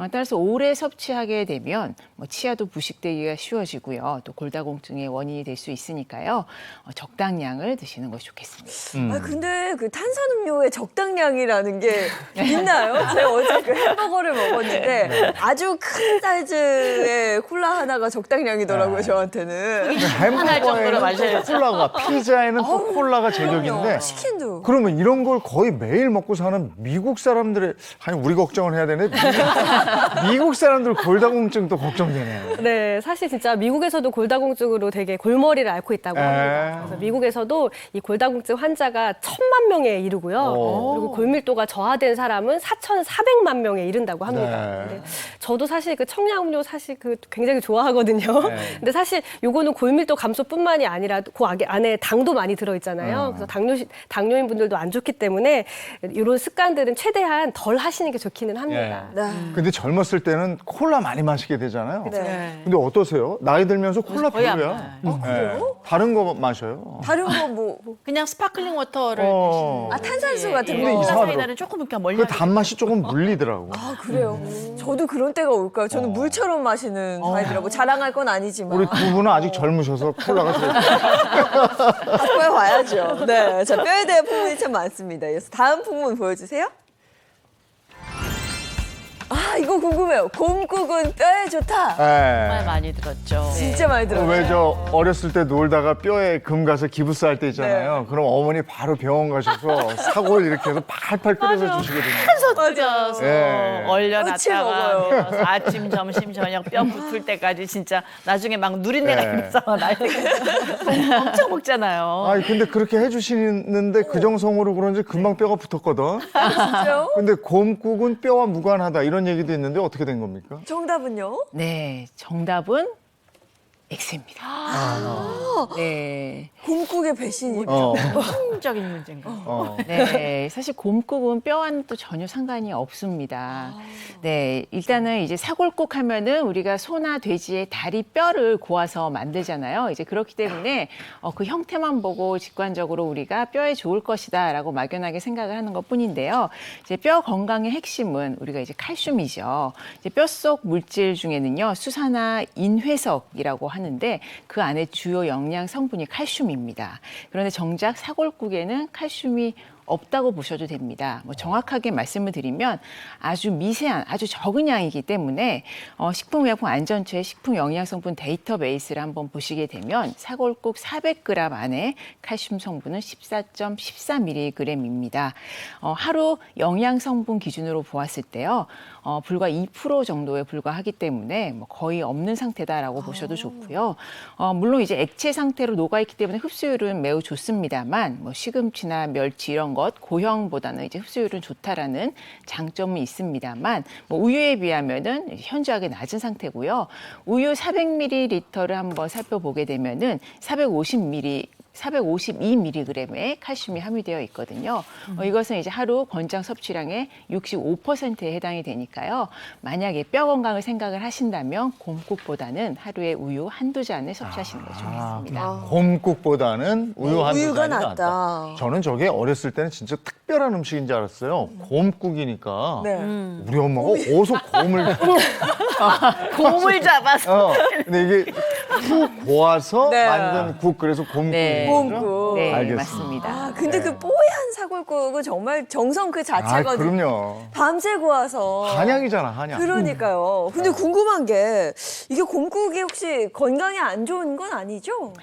따라서 오래 섭취하게 되면 치아도 부식되기가 쉬워지고요. 또 골다공증의 원인이 될 수 있으니까요. 적당량을 드시는 것이 좋겠습니다. 아 근데 그 탄산음료의 적당량이라는 게 있나요? 제가 어제 그 햄버거를 먹었는데 아주 큰 사이즈의 콜라 하나가 적당량이더라고요, 저한테는. 할 정도로 마셔야 햄버거에는 또 콜라가, 피자에는 또 콜라가 제격인데 치킨도. 그러면 이런 걸 거의 매일 먹고 사는 미국 사람들의, 아니 우리 걱정을 해야 되네. 미국 사람들 골다공증도 걱정되네요. 네, 사실 진짜 미국에서도 골다공증으로 되게 골머리를 앓고 있다고 합니다. 그래서 미국에서도 이 골다공증 환자가 1,000만 명에 이르고요. 그리고 골밀도가 저하된 사람은 4,400만 명에 이른다고 합니다. 네. 근데 저도 사실 그 청량음료 사실 그 굉장히 좋아하거든요. 네. 근데 사실 요거는 골밀도 감소뿐만이 아니라 그 안에 당도 많이 들어있잖아요. 그래서 당뇨인 분들도 안 좋기 때문에 이런 습관들은 최대한 덜 하시는 게 좋기는 합니다. 네. 근데 젊었을 때는 콜라 많이 마시게 되잖아요. 네. 근데 어떠세요? 나이 들면서 콜라 거의 안 별로야. 마요. 그래요? 다른 거 마셔요. 다른 거 뭐. 그냥 스파클링 워터를 어. 아, 탄산수 같은 근데 거. 이상하더라고. 사이다는 조금 이렇게 멀리 그 단맛이 조금 물리더라고. 아, 그래요? 저도 그런 때가 올까요? 저는 물처럼 마시는 타입이라고. 자랑할 건 아니지만. 우리 두 분은 아직 젊으셔서 콜라가 들어있어요. 학교에 와야죠. 네. 자, 뼈에 대한 풍문이 참 많습니다. 그래서 다음 풍문 보여주세요. 아, 이거 궁금해요. 곰국은 뼈에 좋다. 정말 네. 많이 들었죠. 진짜 많이 들어요. 왜 저 어렸을 때 놀다가 뼈에 금 가서 기부스 할 때 있잖아요. 그럼 어머니 바로 병원 가셔서 사골 이렇게 해서 팔팔 끓여서 주시거든요. 끓여서 예. 며칠 얼려놨다가 먹어요. 그래서 아침, 점심, 저녁 뼈 붙을 때까지 진짜 나중에 막 누린내가 예. 있면서 난리가 엄청 먹잖아요. 아니 근데 그렇게 해주시는데 그 정성으로 그런지 금방 뼈가 붙었거든. 진짜요? 근데 곰국은 뼈와 무관하다 이런 얘기도 있는데 어떻게 된 겁니까? 정답은요? 네, 정답은 X입니다. 네. 곰국의 배신이. 핵심적인 문제인가. 네, 사실 곰국은 뼈와는 또 전혀 상관이 없습니다. 네, 일단은 이제 사골국 하면은 우리가 소나 돼지의 다리 뼈를 고아서 만들잖아요. 이제 그렇기 때문에 그 형태만 보고 직관적으로 우리가 뼈에 좋을 것이다라고 막연하게 생각을 하는 것뿐인데요. 이제 뼈 건강의 핵심은 우리가 이제 칼슘이죠. 이제 뼛속 물질 중에는요, 수산화 인회석이라고 하는데 그 안에 주요 영양 성분이 칼슘입니다. 그런데 정작 사골국에는 칼슘이 없다고 보셔도 됩니다. 뭐 정확하게 말씀을 드리면 아주 미세한, 아주 적은 양이기 때문에 식품의약품안전처의 식품영양성분 데이터베이스를 한번 보시게 되면 사골국 400g 안에 칼슘 성분은 14.14mg입니다. 하루 영양성분 기준으로 보았을 때요. 불과 2% 정도에 불과하기 때문에 뭐 거의 없는 상태다라고 보셔도 좋고요. 물론 이제 액체 상태로 녹아있기 때문에 흡수율은 매우 좋습니다만 뭐 시금치나 멸치 이런 것 고형보다는 이제 흡수율은 좋다라는 장점은 있습니다만 뭐 우유에 비하면은 현저하게 낮은 상태고요. 우유 400ml를 한번 살펴보게 되면은 452mg의 칼슘이 함유되어 있거든요. 이것은 이제 하루 권장 섭취량의 65%에 해당이 되니까요. 만약에 뼈 건강을 생각을 하신다면 곰국보다는 하루에 우유 한두 잔을 섭취하시는 게 좋겠습니다. 곰국보다는 우유 한두 우유가 잔이 낫다. 저는 저게 어렸을 때는 진짜 특별한 음식인 줄 알았어요. 곰국이니까. 네. 우리 엄마가 어디서 곰을 곰을 잡아서. 근데 이게 푹 고아서 네. 만든 국 그래서 곰국인 네. 거죠? 곰국. 네, 알겠습니다. 맞습니다. 아, 근데 네. 그 뽀얀 사골국은 정말 정성 그 아, 자체거든요. 그럼요. 밤새 구워서. 한약이잖아, 한약. 그러니까요. 근데 궁금한 게 이게 곰국이 혹시 건강에 안 좋은 건 아니죠?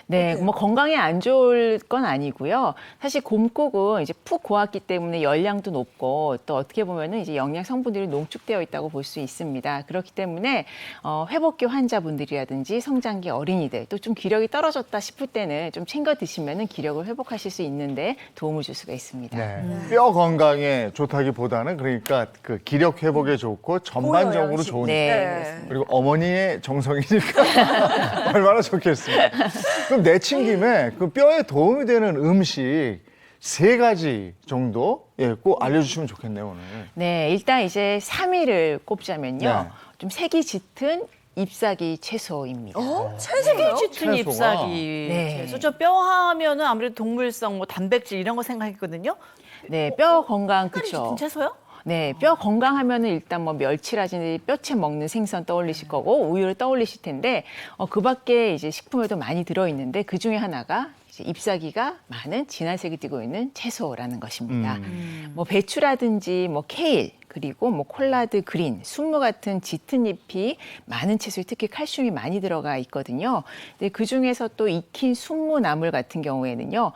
네, 뭐 건강에 안 좋을 건 아니고요. 사실 곰국은 이제 푹 고았기 때문에 열량도 높고 또 어떻게 보면은 이제 영양 성분들이 농축되어 있다고 볼 수 있습니다. 그렇기 때문에 회복기 환자분들이라든지 성장기 어린이들 또 좀 기력이 떨어졌다 싶을 때는 좀 챙겨 드시면은 기력을 회복하실 수 있는데 도움을 줄 수가 있습니다. 네. 뼈 건강에 좋다기보다는 그러니까 그 기력 회복에 좋고 전반적으로 고영양식. 좋으니까. 네. 그리고 어머니의 정성이니까 얼마나 좋겠습니다. 그럼 내친 김에 그 뼈에 도움이 되는 음식 3가지 정도 꼭 알려주시면 좋겠네요, 오늘. 네, 일단 이제 3위를 꼽자면요. 네. 좀 색이 짙은 잎사귀 채소입니다. 채소요? 짙은 채소가. 잎사귀. 네. 채소. 저 뼈 하면은 아무래도 동물성, 뭐 단백질 이런 거 생각했거든요. 네, 뼈 건강 잎사귀 그쵸. 짙은 채소요? 네, 뼈 건강하면은 일단 뭐 멸치라든지 뼈채 먹는 생선 떠올리실 거고 우유를 떠올리실 텐데 그 밖에 이제 식품에도 많이 들어 있는데 그 중에 하나가 이제 이제 잎사귀가 많은 진한색이 띠고 있는 채소라는 것입니다. 뭐 배추라든지 뭐 케일, 그리고 뭐 콜라드 그린, 순무 같은 짙은 잎이 많은 채소에 특히 칼슘이 많이 들어가 있거든요. 근데 그 중에서 또 익힌 순무 나물 같은 경우에는요,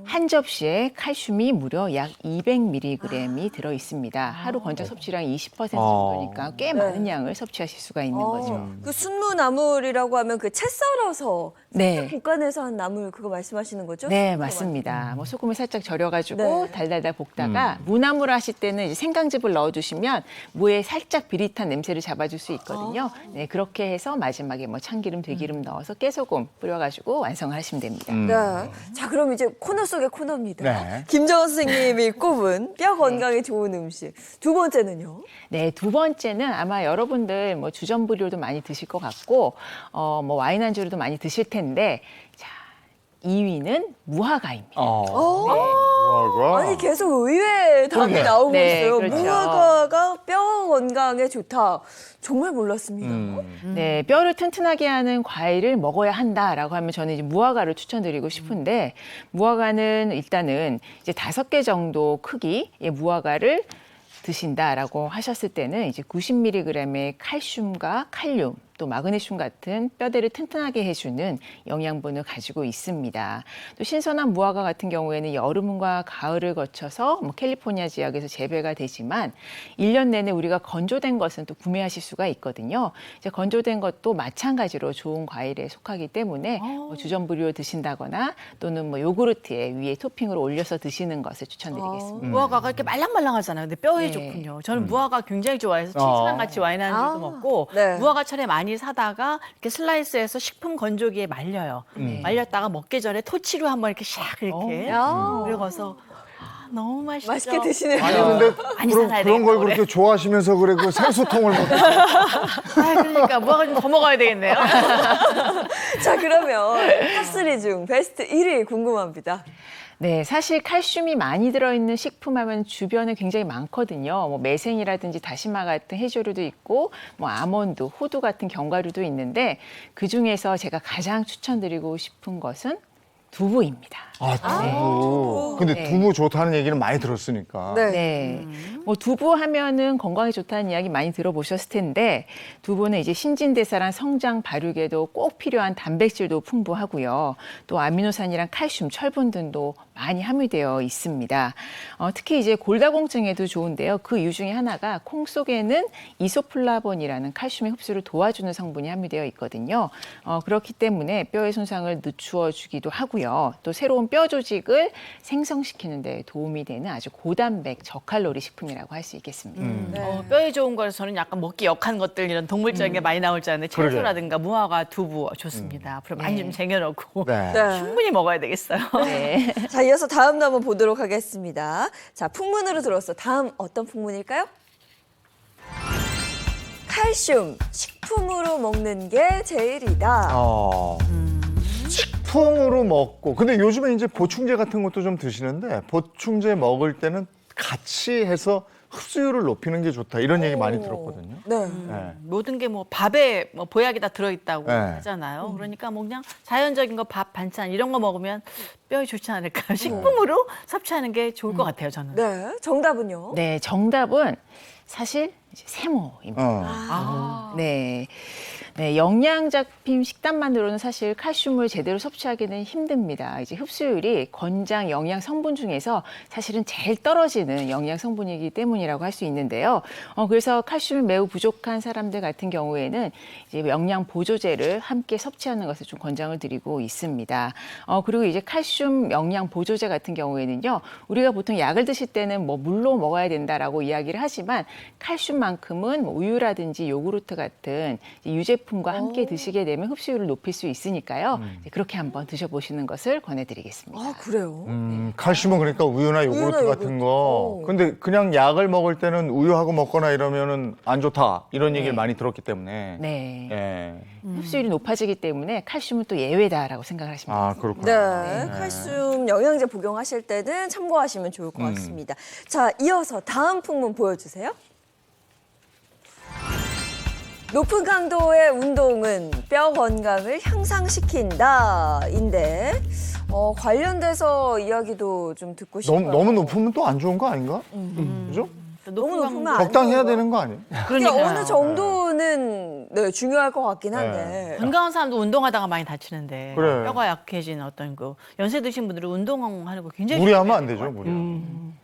한 접시에 칼슘이 무려 약 200mg이 들어 있습니다. 하루 권장 섭취량 20% 정도니까 꽤 많은 양을 섭취하실 수가 있는 거죠. 그 순무나물이라고 하면 그 채 썰어서 네. 볶아내서 한 나물 그거 말씀하시는 거죠? 네, 맞습니다. 뭐 소금을 살짝 절여가지고 네. 달달달 볶다가 무나물을 하실 때는 이제 생강즙을 넣어주시면 무에 살짝 비릿한 냄새를 잡아줄 수 있거든요. 네, 그렇게 해서 마지막에 뭐 참기름, 들기름 넣어서 깨소금 뿌려가지고 완성을 하시면 됩니다. 네. 자, 그럼 이제 코너 속의 코너입니다. 네. 김정은 선생님이 꼽은 뼈 건강에 좋은 음식. 두 번째는요? 네, 두 번째는 아마 여러분들 뭐 주전부리로도 많이 드실 것 같고, 뭐 와인 안주로도 많이 드실 텐데, 자, 2위는 무화과입니다. 무화과. 아니 계속 의외의 답이 그러게. 나오고 네, 있어요. 그렇죠. 무화과가 뼈 건강에 좋다. 정말 몰랐습니다. 네, 뼈를 튼튼하게 하는 과일을 먹어야 한다라고 하면 저는 이제 무화과를 추천드리고 싶은데, 무화과는 일단은 이제 5개 정도 크기의 무화과를 드신다라고 하셨을 때는 이제 90mg의 칼슘과 칼륨, 또 마그네슘 같은 뼈대를 튼튼하게 해주는 영양분을 가지고 있습니다. 또 신선한 무화과 같은 경우에는 여름과 가을을 거쳐서 뭐 캘리포니아 지역에서 재배가 되지만 1년 내내 우리가 건조된 것은 또 구매하실 수가 있거든요. 이제 건조된 것도 마찬가지로 좋은 과일에 속하기 때문에 뭐 주전부리로 드신다거나 또는 뭐 요구르트에 위에 토핑으로 올려서 드시는 것을 추천드리겠습니다. 무화과가 이렇게 말랑말랑하잖아요. 근데 뼈에 네. 좋군요. 저는 무화과 굉장히 좋아해서 치즈랑 같이 와인 안주도 먹고 네. 무화과철에 많이 사다가 이렇게 슬라이스해서 식품 건조기에 말려요. 말렸다가 먹기 전에 토치로 한번 이렇게 샥 이렇게 야. 그러고서 너무 맛있죠. 맛있게 드시네요. 아니 근데 많이 그런 살아야 걸 되겠다, 그렇게 좋아하시면서 그래 그 생수통을 먹. 그러니까 무화과 좀 더 먹어야 되겠네요. 자, 그러면 탑3 중 베스트 1위 궁금합니다. 네, 사실 칼슘이 많이 들어있는 식품 하면 주변에 굉장히 많거든요. 뭐 매생이라든지 다시마 같은 해조류도 있고, 뭐 아몬드, 호두 같은 견과류도 있는데 그 중에서 제가 가장 추천드리고 싶은 것은 두부입니다. 두부. 근데 네. 두부 좋다는 얘기는 많이 들었으니까. 네. 네. 뭐 두부 하면은 건강에 좋다는 이야기 많이 들어보셨을 텐데 두부는 이제 신진대사랑 성장 발육에도 꼭 필요한 단백질도 풍부하고요. 또 아미노산이랑 칼슘, 철분 등도 많이 함유되어 있습니다. 특히 이제 골다공증에도 좋은데요. 그 이유 중에 하나가 콩 속에는 이소플라본이라는 칼슘의 흡수를 도와주는 성분이 함유되어 있거든요. 그렇기 때문에 뼈의 손상을 늦추어 주기도 하고요. 또 새로운 뼈 조직을 생성시키는 데 도움이 되는 아주 고단백, 저칼로리 식품이라고 할 수 있겠습니다. 네. 뼈에 좋은 거라서 저는 약간 먹기 역한 것들 이런 동물적인 게 많이 나올 줄 알았는데 그러게요. 채소라든가 무화과, 두부 좋습니다. 앞으로 많이 좀 쟁여놓고 네. 네. 충분히 먹어야 되겠어요. 네. 자, 이어서 다음도 한번 보도록 하겠습니다. 자, 풍문으로 들었어. 다음 어떤 풍문일까요? 칼슘, 식품으로 먹는 게 제일이다. 식품으로 먹고 근데 요즘에 이제 보충제 같은 것도 좀 드시는데 보충제 먹을 때는 같이 해서 흡수율을 높이는 게 좋다 이런 얘기 많이 들었거든요. 네. 네. 모든 게 뭐 밥에 뭐 보약이 다 들어있다고 네. 하잖아요. 그러니까 뭐 그냥 자연적인 거 밥, 반찬 이런 거 먹으면 뼈에 좋지 않을까. 식품으로 섭취하는 게 좋을 것 같아요, 저는. 네. 정답은요? 네, 정답은 사실 이제 세모입니다. 네. 네, 영양 잡힌 식단만으로는 사실 칼슘을 제대로 섭취하기는 힘듭니다. 이제 흡수율이 권장 영양 성분 중에서 사실은 제일 떨어지는 영양 성분이기 때문이라고 할 수 있는데요. 그래서 칼슘이 매우 부족한 사람들 같은 경우에는 이제 영양 보조제를 함께 섭취하는 것을 좀 권장을 드리고 있습니다. 그리고 이제 칼슘 영양 보조제 같은 경우에는요, 우리가 보통 약을 드실 때는 뭐 물로 먹어야 된다라고 이야기를 하지만 칼슘만큼은 뭐 우유라든지 요구르트 같은 유제품과 함께 드시게 되면 흡수율을 높일 수 있으니까요. 이제 그렇게 한번 드셔보시는 것을 권해드리겠습니다. 아, 그래요? 칼슘은 그러니까 우유나 요구르트 같은 거. 근데 그냥 약을 먹을 때는 우유하고 먹거나 이러면은 안 좋다 이런 얘기를 많이 들었기 때문에. 네. 예. 흡수율이 높아지기 때문에 칼슘은 또 예외다라고 생각을 하시면 아 됩니다. 그렇구나. 네. 칼슘 영양제 복용하실 때는 참고하시면 좋을 것 같습니다. 자, 이어서 다음 풍문 보여주세요. 높은 강도의 운동은 뼈 건강을 향상시킨다인데 관련돼서 이야기도 좀 듣고 싶어요. 너무 높으면 또 안 좋은 거 아닌가? 그죠? 너무 높으면 안 적당히 해야 좋은 되는 거 아니에요? 그게 어느 정도는 네, 중요할 것 같긴 한데. 건강한 사람도 운동하다가 많이 다치는데 그래. 뼈가 약해진 어떤 그 연세 드신 분들은 운동하는 거 굉장히 무리하면 안 되죠, 무리.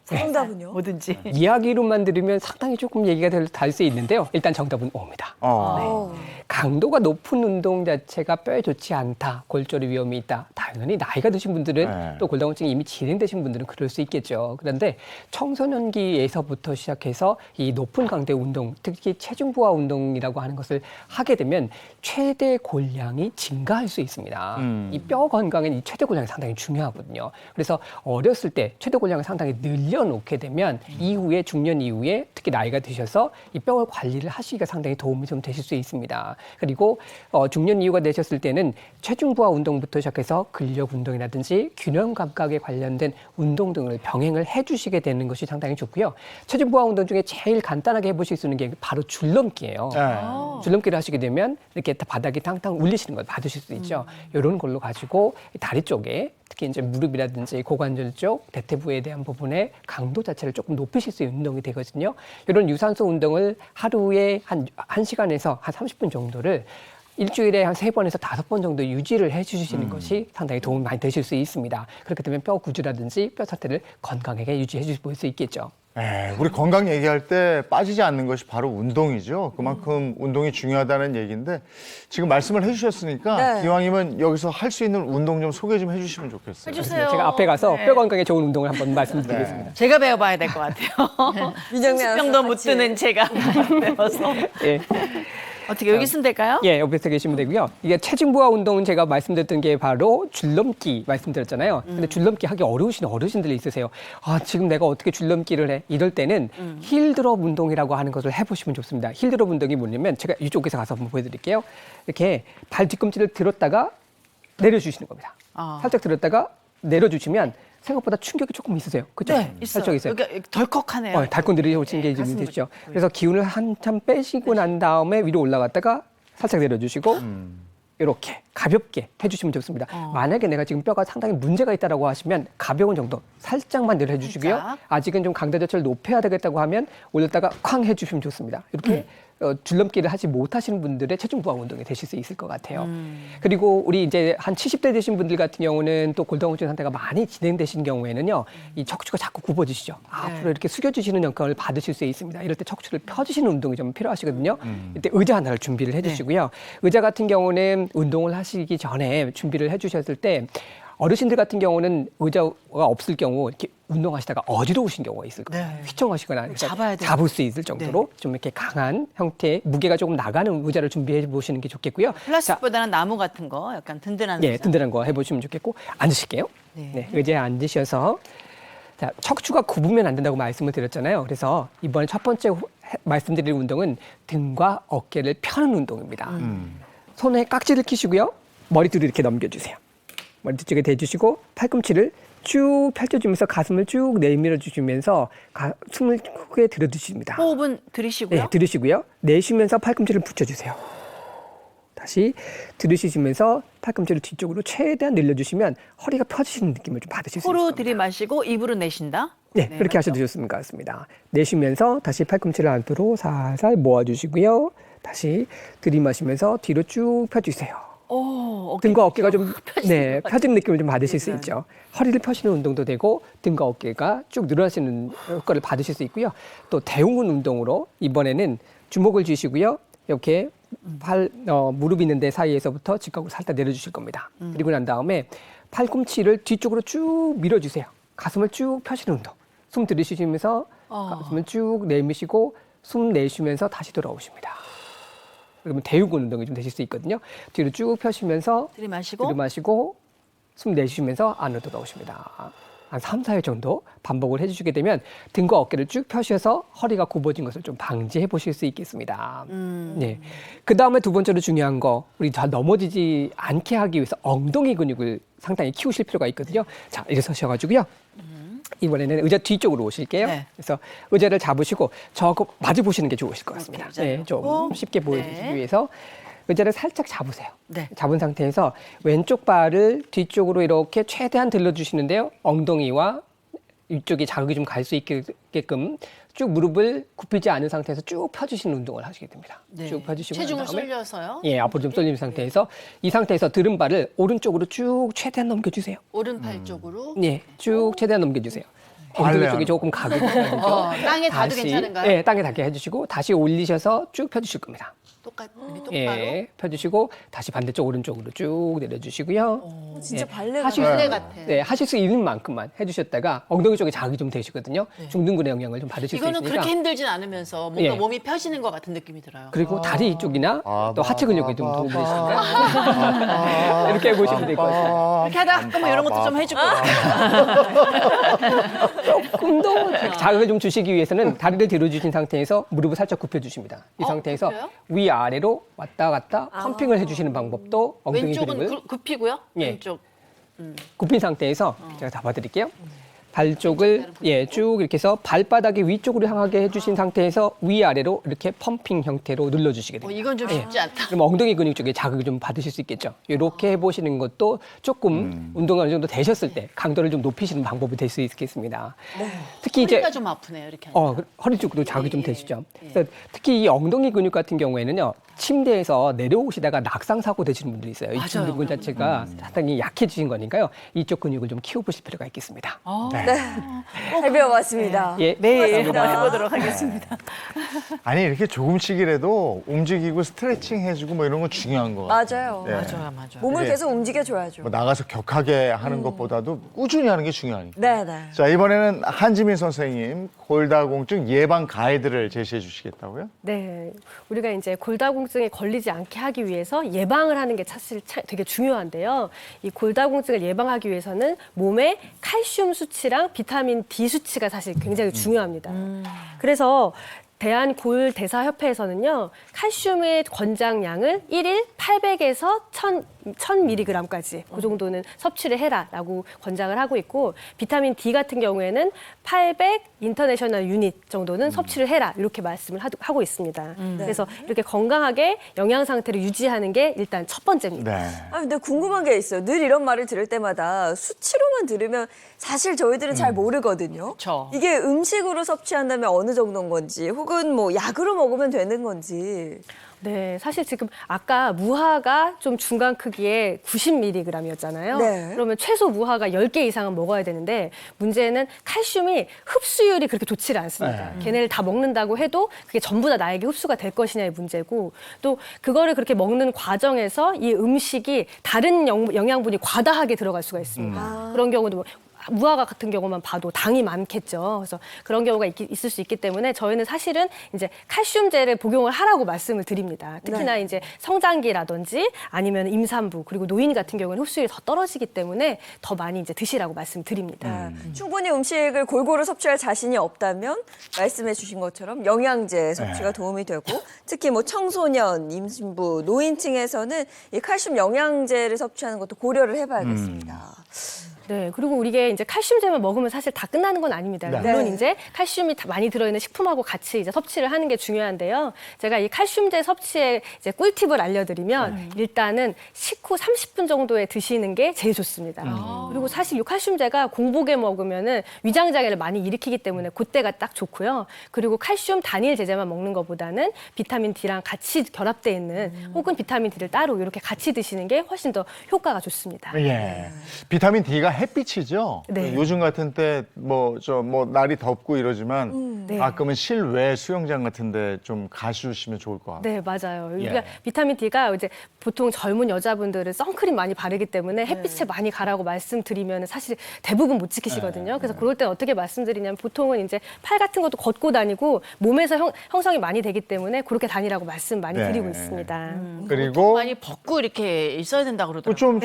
정답은요? 뭐든지. 이야기로만 들으면 상당히 조금 얘기가 될 수 있는데요. 일단 정답은 O입니다. 강도가 높은 운동 자체가 뼈에 좋지 않다, 골절의 위험이 있다. 당연히 나이가 드신 분들은 네. 또 골다공증이 이미 진행되신 분들은 그럴 수 있겠죠. 그런데 청소년기에서부터 시작해서 이 높은 강도의 운동, 특히 체중 부하 운동이라고 하는 것을 하게 되면 최대 골량이 증가할 수 있습니다. 이 뼈 건강에는 이 최대 골량이 상당히 중요하거든요. 그래서 어렸을 때 최대 골량을 상당히 늘려놓게 되면 이후에 중년 이후에 특히 나이가 드셔서 이 뼈 관리를 하시기가 상당히 도움이 좀 되실 수 있습니다. 그리고 중년 이후가 되셨을 때는 체중 부하 운동부터 시작해서 근력 운동이라든지 균형 감각에 관련된 운동 등을 병행을 해주시게 되는 것이 상당히 좋고요. 체중 부하 운동 중에 제일 간단하게 해보실 수 있는 게 바로 줄넘기예요. 줄넘기를 하시게 되면 이렇게 바닥이 탕탕 울리시는 걸 받으실 수 있죠. 이런 걸로 가지고 다리 쪽에 특히 이제 무릎이라든지 고관절 쪽, 대퇴부에 대한 부분의 강도 자체를 조금 높이실 수 있는 운동이 되거든요. 이런 유산소 운동을 하루에 한 1시간에서 한 30분 정도를 일주일에 한 3번에서 5번 정도 유지를 해주시는 것이 상당히 도움이 많이 되실 수 있습니다. 그렇게 되면 뼈 구조라든지 뼈 상태를 건강하게 유지해 주실 수 있겠죠. 우리 건강 얘기할 때 빠지지 않는 것이 바로 운동이죠. 그만큼 운동이 중요하다는 얘기인데 지금 말씀을 해주셨으니까 네. 기왕이면 여기서 할 수 있는 운동 좀 소개 좀 해주시면 좋겠어요. 해주세요. 제가 앞에 가서 네. 뼈 건강에 좋은 운동을 한번 말씀드리겠습니다. 제가 배워봐야 될 것 같아요. 민정미 명도 못 같이. 드는 제가 배워서. 예. 어떻게 여기 있으면 될까요? 예, 옆에서 계시면 되고요. 이게 체중 부하 운동은 제가 말씀드렸던 게 바로 줄넘기 말씀드렸잖아요. 근데 줄넘기 하기 어려우신 어르신들이 있으세요. 아, 지금 내가 어떻게 줄넘기를 해? 이럴 때는 힐드롭 운동이라고 하는 것을 해보시면 좋습니다. 힐드롭 운동이 뭐냐면 제가 이쪽에서 가서 한번 보여드릴게요. 이렇게 발 뒤꿈치를 들었다가 내려주시는 겁니다. 살짝 들었다가 내려주시면 생각보다 충격이 조금 있으세요. 그렇죠? 네, 있어요. 살짝 있어요. 그러니까 덜컥하네요. 달콤 내려오신 게 좀 가슴 되시죠. 네. 그래서 기운을 한참 빼시고 난 다음에 위로 올라갔다가 살짝 내려주시고 이렇게 가볍게 해주시면 좋습니다. 만약에 내가 지금 뼈가 상당히 문제가 있다라고 하시면 가벼운 정도 살짝만 내려주시고요. 살짝. 아직은 좀 강도 자체를 높여야 되겠다고 하면 올렸다가 쾅 해주시면 좋습니다. 이렇게 줄넘기를 하지 못하시는 분들의 체중 부하 운동이 되실 수 있을 것 같아요. 그리고 우리 이제 한 70대 되신 분들 같은 경우는 또 골다공증 상태가 많이 진행되신 경우에는요, 이 척추가 자꾸 굽어지시죠. 앞으로 이렇게 숙여주시는 역할을 받으실 수 있습니다. 이럴 때 척추를 펴주시는 운동이 좀 필요하시거든요. 이때 의자 하나를 준비를 해주시고요. 의자 같은 경우는 운동을 하시기 전에 준비를 해주셨을 때 어르신들 같은 경우는 의자가 없을 경우 이렇게 운동하시다가 어지러우신 경우가 있을 거예요. 네. 휘청하시거나 그러니까 잡아야 돼요. 잡을 수 있을 정도로 좀 이렇게 강한 형태의 무게가 조금 나가는 의자를 준비해 보시는 게 좋겠고요. 플라스틱보다는 나무 같은 거 약간 든든한 예, 의자. 든든한 거 해보시면 좋겠고 앉으실게요. 네, 의자에 앉으셔서 자, 척추가 굽으면 안 된다고 말씀을 드렸잖아요. 그래서 이번에 첫 번째 말씀드릴 운동은 등과 어깨를 펴는 운동입니다. 손에 깍지를 끼시고요. 머리 뒤로 이렇게 넘겨주세요. 머리 뒤쪽에 대주시고 팔꿈치를 쭉 펼쳐주면서 가슴을 쭉 내밀어 주시면서 숨을 크게 들여주십니다. 호흡은 들이쉬고요. 네, 들으시고요. 내쉬면서 팔꿈치를 붙여주세요. 다시 들으시면서 팔꿈치를 뒤쪽으로 최대한 늘려주시면 허리가 펴지시는 느낌을 좀 받으실 수 코로 있습니다. 들이마시고 입으로 내쉰다. 네, 그렇게 하셔도 좋을 것 같습니다. 내쉬면서 다시 팔꿈치를 안으로 살살 모아주시고요. 다시 들이마시면서 뒤로 쭉 펴주세요. 등과 어깨가 좀 펴지는 느낌을 좀 받으실 수 있죠. 허리를 펴시는 운동도 되고 등과 어깨가 쭉 늘어나시는 효과를 받으실 수 있고요. 또 대웅근 운동으로 이번에는 주먹을 쥐시고요. 이렇게 무릎 있는 데 사이에서부터 직각으로 살짝 내려주실 겁니다. 그리고 난 다음에 팔꿈치를 뒤쪽으로 쭉 밀어주세요. 가슴을 쭉 펴시는 운동. 숨 들이쉬시면서 가슴을 쭉 내미시고 숨 내쉬면서 다시 돌아오십니다. 그러면 대흉근 운동이 좀 되실 수 있거든요. 뒤로 쭉 펴시면서 들이마시고 숨 내쉬면서 안으로 돌아오십니다. 한 3, 4회 정도 반복을 해주시게 되면 등과 어깨를 쭉 펴셔서 허리가 굽어진 것을 좀 방지해 보실 수 있겠습니다. 네. 그 다음에 두 번째로 중요한 거, 우리 다 넘어지지 않게 하기 위해서 엉덩이 근육을 상당히 키우실 필요가 있거든요. 자, 일어서셔가지고요. 이번에는 의자 뒤쪽으로 오실게요. 네. 그래서 의자를 잡으시고 저거 마주 보시는 게 좋으실 것 같습니다. 네, 좀 쉽게 보여주시기 위해서 의자를 살짝 잡으세요. 네. 잡은 상태에서 왼쪽 발을 뒤쪽으로 이렇게 최대한 들려주시는데요. 엉덩이와 이쪽에 자극이 좀 갈 수 있게끔 쭉 무릎을 굽히지 않은 상태에서 쭉 펴주시는 운동을 하시게 됩니다. 네. 쭉 펴주시고 체중을 그다음에 쏠려서요. 예, 앞으로 좀 쏠린 상태에서 이 상태에서 들은발을 오른쪽으로 쭉 최대한 넘겨주세요. 오른팔 쪽으로. 예, 쭉 최대한 넘겨주세요. 엉덩이 쪽이 발레하는 조금 가격이 다르죠. 땅에 닿아도 괜찮은가요? 예, 땅에 닿게 해주시고 다시 올리셔서 쭉 펴주실 겁니다. 똑바로. 예, 펴주시고 다시 반대쪽 오른쪽으로 쭉 내려주시고요. 진짜 예, 발레가 하실 발레 수- 같아. 네, 하실 수 있는 만큼만 해주셨다가 엉덩이 쪽에 자극이 좀 되시거든요. 중둔근의 영향을 좀 받으실 수 이거는 있으니까. 그렇게 힘들진 않으면서 뭔가 예. 몸이 펴지는 것 같은 느낌이 들어요. 그리고 다리 이쪽이나 또 하체 근육에 좀 도움이 되시니까 이렇게 해보시면 될 것 같아요. 이렇게 하다가 가끔은 이런 것도 좀 해주고. 조금 더 자극을 좀 주시기 위해서는 다리를 뒤로 주신 상태에서 무릎을 살짝 굽혀주십니다. 이 상태에서 굽혀요? 위아래로 왔다 갔다 펌핑을 해주시는 방법도 엉덩이 왼쪽은 근육을 굽히고요. 예. 왼쪽. 굽힌 상태에서 제가 잡아드릴게요. 발 쪽을 쭉 이렇게 해서 발바닥이 위쪽으로 향하게 해주신 상태에서 위아래로 이렇게 펌핑 형태로 눌러주시게 됩니다. 이건 좀 쉽지 않다. 그럼 엉덩이 근육 쪽에 자극을 좀 받으실 수 있겠죠. 이렇게 해보시는 것도 조금 운동이 어느 정도 되셨을 때 강도를 좀 높이시는 방법이 될 수 있겠습니다. 특히 이제 허리가 좀 아프네요. 이렇게 하니까. 허리 쪽도 자극이 좀 되시죠. 그래서 특히 이 엉덩이 근육 같은 경우에는요. 침대에서 내려오시다가 낙상 사고 되시는 분들이 있어요. 이 맞아요. 근육 자체가 상당히 약해지신 거니까요. 이쪽 근육을 좀 키워보실 필요가 있겠습니다. 잘 배워봤습니다. 예, 매일 고맙습니다. 한번 해보도록 하겠습니다. 아니 이렇게 조금씩이라도 움직이고 스트레칭 해주고 뭐 이런 건 중요한 거 같아요. 맞아요. 네. 맞아요. 몸을 이게 계속 움직여줘야죠. 뭐 나가서 격하게 하는 것보다도 꾸준히 하는 게 중요하니까. 네네. 자, 이번에는 한지민 선생님 골다공증 예방 가이드를 제시해 주시겠다고요? 네, 우리가 이제 골다공증에 걸리지 않게 하기 위해서 예방을 하는 게 사실 되게 중요한데요. 이 골다공증을 예방하기 위해서는 몸에 칼슘 수치랑 비타민 D 수치가 사실 굉장히 중요합니다. 그래서 대한골대사협회에서는요, 칼슘의 권장량을 1일 800에서 1000mg까지 그 정도는 섭취를 해라라고 권장을 하고 있고, 비타민 D 같은 경우에는 800 인터내셔널 유닛 정도는 섭취를 해라 이렇게 말씀을 하고 있습니다. 그래서 이렇게 건강하게 영양 상태를 유지하는 게 일단 첫 번째입니다. 네. 아, 근데 궁금한 게 있어요. 늘 이런 말을 들을 때마다 수치로만 들으면 사실 저희들은 잘 모르거든요. 그쵸. 이게 음식으로 섭취한다면 어느 정도인 건지, 혹은 뭐 약으로 먹으면 되는 건지. 네, 사실 지금 아까 무화가 좀 중간 크기의 90mg이었잖아요. 네. 그러면 최소 무화가 10개 이상은 먹어야 되는데, 문제는 칼슘이 흡수율이 그렇게 좋지를 않습니다. 걔네를 다 먹는다고 해도 그게 전부 다 나에게 흡수가 될 것이냐의 문제고, 또 그거를 그렇게 먹는 과정에서 이 음식이 다른 영양분이 과다하게 들어갈 수가 있습니다. 그런 경우도 뭐 무화과 같은 경우만 봐도 당이 많겠죠. 그래서 그런 경우가 있을 수 있기 때문에 저희는 사실은 이제 칼슘제를 복용을 하라고 말씀을 드립니다. 특히나 이제 성장기라든지 아니면 임산부 그리고 노인 같은 경우는 흡수율이 더 떨어지기 때문에 더 많이 이제 드시라고 말씀드립니다. 충분히 음식을 골고루 섭취할 자신이 없다면 말씀해 주신 것처럼 영양제 섭취가 도움이 되고, 특히 뭐 청소년, 임신부, 노인층에서는 이 칼슘 영양제를 섭취하는 것도 고려를 해봐야겠습니다. 네, 그리고 우리가 이제 칼슘제만 먹으면 사실 다 끝나는 건 아닙니다. 네. 물론 네. 이제 칼슘이 많이 들어있는 식품하고 같이 이제 섭취를 하는 게 중요한데요. 제가 이 칼슘제 섭취의 이제 꿀팁을 알려드리면 일단은 식후 30분 정도에 드시는 게 제일 좋습니다. 그리고 사실 이 칼슘제가 공복에 먹으면은 위장장애를 많이 일으키기 때문에 그때가 딱 좋고요. 그리고 칼슘 단일 제제만 먹는 것보다는 비타민 D랑 같이 결합돼 있는 혹은 비타민 D를 따로 이렇게 같이 드시는 게 훨씬 더 효과가 좋습니다. 예. 비타민 D가 햇빛이죠. 네. 요즘 같은 때 뭐 날이 덥고 이러지만 네. 가끔은 실외 수영장 같은데 좀 가주시면 좋을 것 같아요. 네, 맞아요. 예. 우리가 비타민 D가 이제 보통 젊은 여자분들은 선크림 많이 바르기 때문에 햇빛에 많이 가라고 말씀드리면 사실 대부분 못 지키시거든요. 그래서 그럴 땐 어떻게 말씀드리냐면 보통은 이제 팔 같은 것도 걷고 다니고 몸에서 형성이 많이 되기 때문에 그렇게 다니고 말씀 많이 네. 드리고 있습니다. 그리고 많이 벗고 이렇게 있어야 된다고 그러더라고요.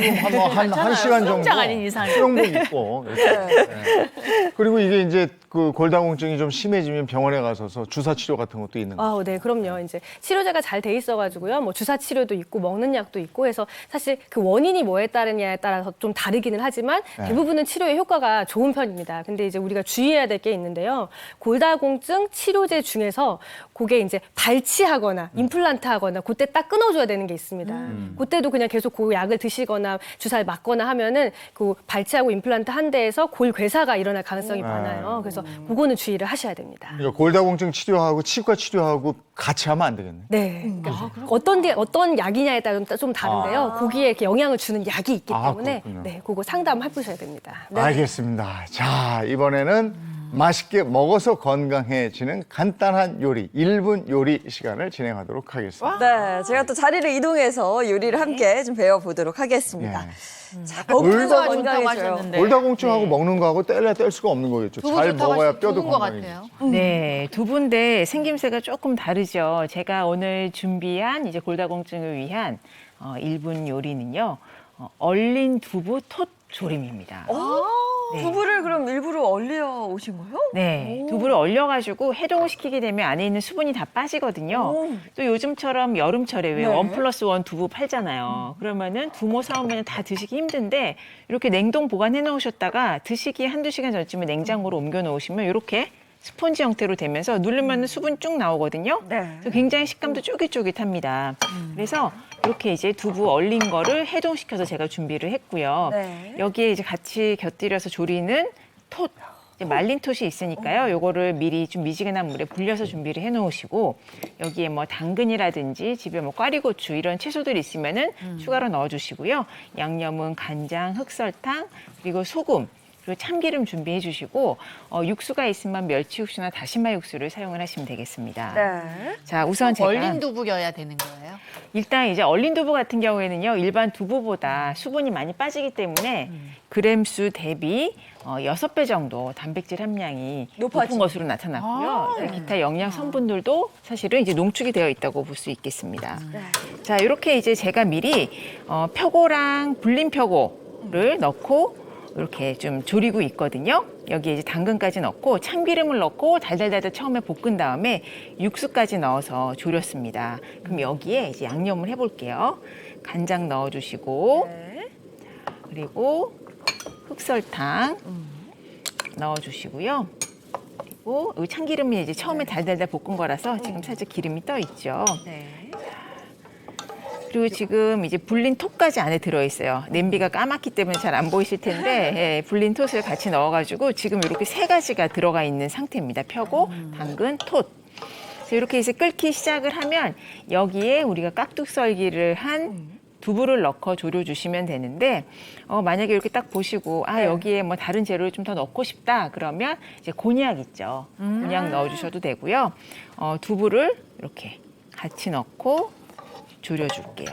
한 시간 정도 수영장 아닌 이상은. 수영복 입고 이렇게. 네. 그리고 이게 이제 그 골다공증이 좀 심해지면 병원에 가서서 주사 치료 같은 것도 있는 거예요. 네, 그럼요. 이제 치료제가 잘 돼 있어가지고요. 뭐 주사 치료도 있고 먹는 약도 있고 해서 사실 그 원인이 뭐에 따르냐에 따라서 좀 다르기는 하지만 대부분은 치료의 효과가 좋은 편입니다. 근데 이제 우리가 주의해야 될 게 있는데요. 골다공증 치료제 중에서 그게 이제 발치하거나 임플란트하거나 그때 딱 끊어줘야 되는 게 있습니다. 그때도 그냥 계속 그 약을 드시거나 주사를 맞거나 하면은 그 발치하고 임플란트 한 대에서 골괴사가 일어날 가능성이 많아요. 그래서 그거는 주의를 하셔야 됩니다. 그러니까 골다공증 치료하고 치과 치료하고 같이 하면 안 되겠네. 네. 그러니까 어떤 약이냐에 따라 좀 다른데요. 거기에 이렇게 영향을 주는 약이 있기 때문에 그렇군요. 네, 그거 상담해 보셔야 됩니다. 알겠습니다. 자, 이번에는 맛있게 먹어서 건강해지는 간단한 요리, 1분 요리 시간을 진행하도록 하겠습니다. 네, 제가 또 자리를 이동해서 요리를 함께 좀 배워보도록 하겠습니다. 예. 자, 골다공- 먹으면서 좋다고 건강해져요. 하셨는데. 골다공증하고 먹는 거하고 뗄래야 뗄 수가 없는 거겠죠. 잘 먹어야 뼈도 좋은 것 건강해지죠. 같아요. 네, 두부인데 생김새가 조금 다르죠. 제가 오늘 준비한 이제 골다공증을 위한 1분 요리는요. 얼린 두부 톳 조림입니다. 네. 두부를 그럼 일부러 얼려 오신 거예요? 네, 두부를 얼려가지고 해동을 시키게 되면 안에 있는 수분이 다 빠지거든요. 또 요즘처럼 여름철에 왜 네. 1+1 두부 팔잖아요. 그러면은 두모 사오면 다 드시기 힘든데 이렇게 냉동 보관해 놓으셨다가 드시기 한두 시간 전쯤에 냉장고로 옮겨 놓으시면 이렇게 스폰지 형태로 되면서 누르면 수분 쭉 나오거든요. 네. 그래서 굉장히 식감도 쫄깃쫄깃합니다. 그래서 이렇게 이제 두부 얼린 거를 해동시켜서 제가 준비를 했고요. 네. 여기에 이제 같이 곁들여서 조리는 톳, 이제 말린 톳이 있으니까요. 요거를 미리 좀 미지근한 물에 불려서 준비를 해놓으시고 여기에 뭐 당근이라든지 집에 뭐 꽈리고추 이런 채소들이 있으면은 추가로 넣어주시고요. 양념은 간장, 흑설탕 그리고 소금. 그리고 참기름 준비해 주시고 육수가 있으면 멸치 육수나 다시마 육수를 사용을 하시면 되겠습니다. 네. 자, 우선 제가 얼린 두부여야 되는 거예요? 일단 이제 얼린 두부 같은 경우에는요, 일반 두부보다 수분이 많이 빠지기 때문에 그램수 대비 6배 정도 단백질 함량이 높은 것으로 나타났고요. 네, 기타 영양 성분들도 사실은 이제 농축이 되어 있다고 볼 수 있겠습니다. 자, 이렇게 이제 제가 미리 표고랑 불린 표고를 넣고 이렇게 좀 졸이고 있거든요. 여기에 이제 당근까지 넣고 참기름을 넣고 달달달달 처음에 볶은 다음에 육수까지 넣어서 졸였습니다. 그럼 여기에 이제 양념을 해볼게요. 간장 넣어주시고 그리고 흑설탕 넣어주시고요. 그리고 이 참기름이 이제 처음에 달달달 볶은 거라서 지금 살짝 기름이 떠 있죠. 그리고 지금 이제 불린 톳까지 안에 들어있어요. 냄비가 까맣기 때문에 잘 안 보이실 텐데 예, 불린 톳을 같이 넣어가지고 지금 이렇게 3가지가 들어가 있는 상태입니다. 표고, 당근, 톳. 그래서 이렇게 이제 끓기 시작을 하면 여기에 우리가 깍둑썰기를 한 두부를 넣고 졸여주시면 되는데 만약에 이렇게 딱 보시고 여기에 뭐 다른 재료를 좀 더 넣고 싶다 그러면 이제 곤약 있죠. 곤약 넣어주셔도 되고요. 두부를 이렇게 같이 넣고 졸여줄게요.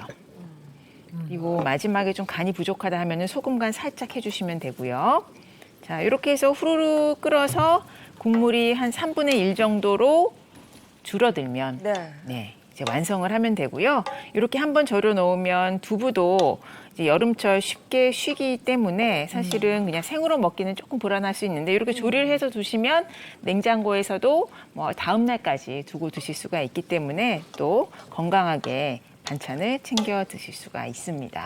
그리고 마지막에 좀 간이 부족하다 하면 소금 간 살짝 해주시면 되고요. 자, 이렇게 해서 후루룩 끓어서 국물이 한 3분의 1 정도로 줄어들면 네, 이제 완성을 하면 되고요. 이렇게 한번 절여 놓으면 두부도 이제 여름철 쉽게 쉬기 때문에 사실은 그냥 생으로 먹기는 조금 불안할 수 있는데 이렇게 조리를 해서 두시면 냉장고에서도 뭐 다음 날까지 두고 드실 수가 있기 때문에 또 건강하게 반찬을 챙겨 드실 수가 있습니다.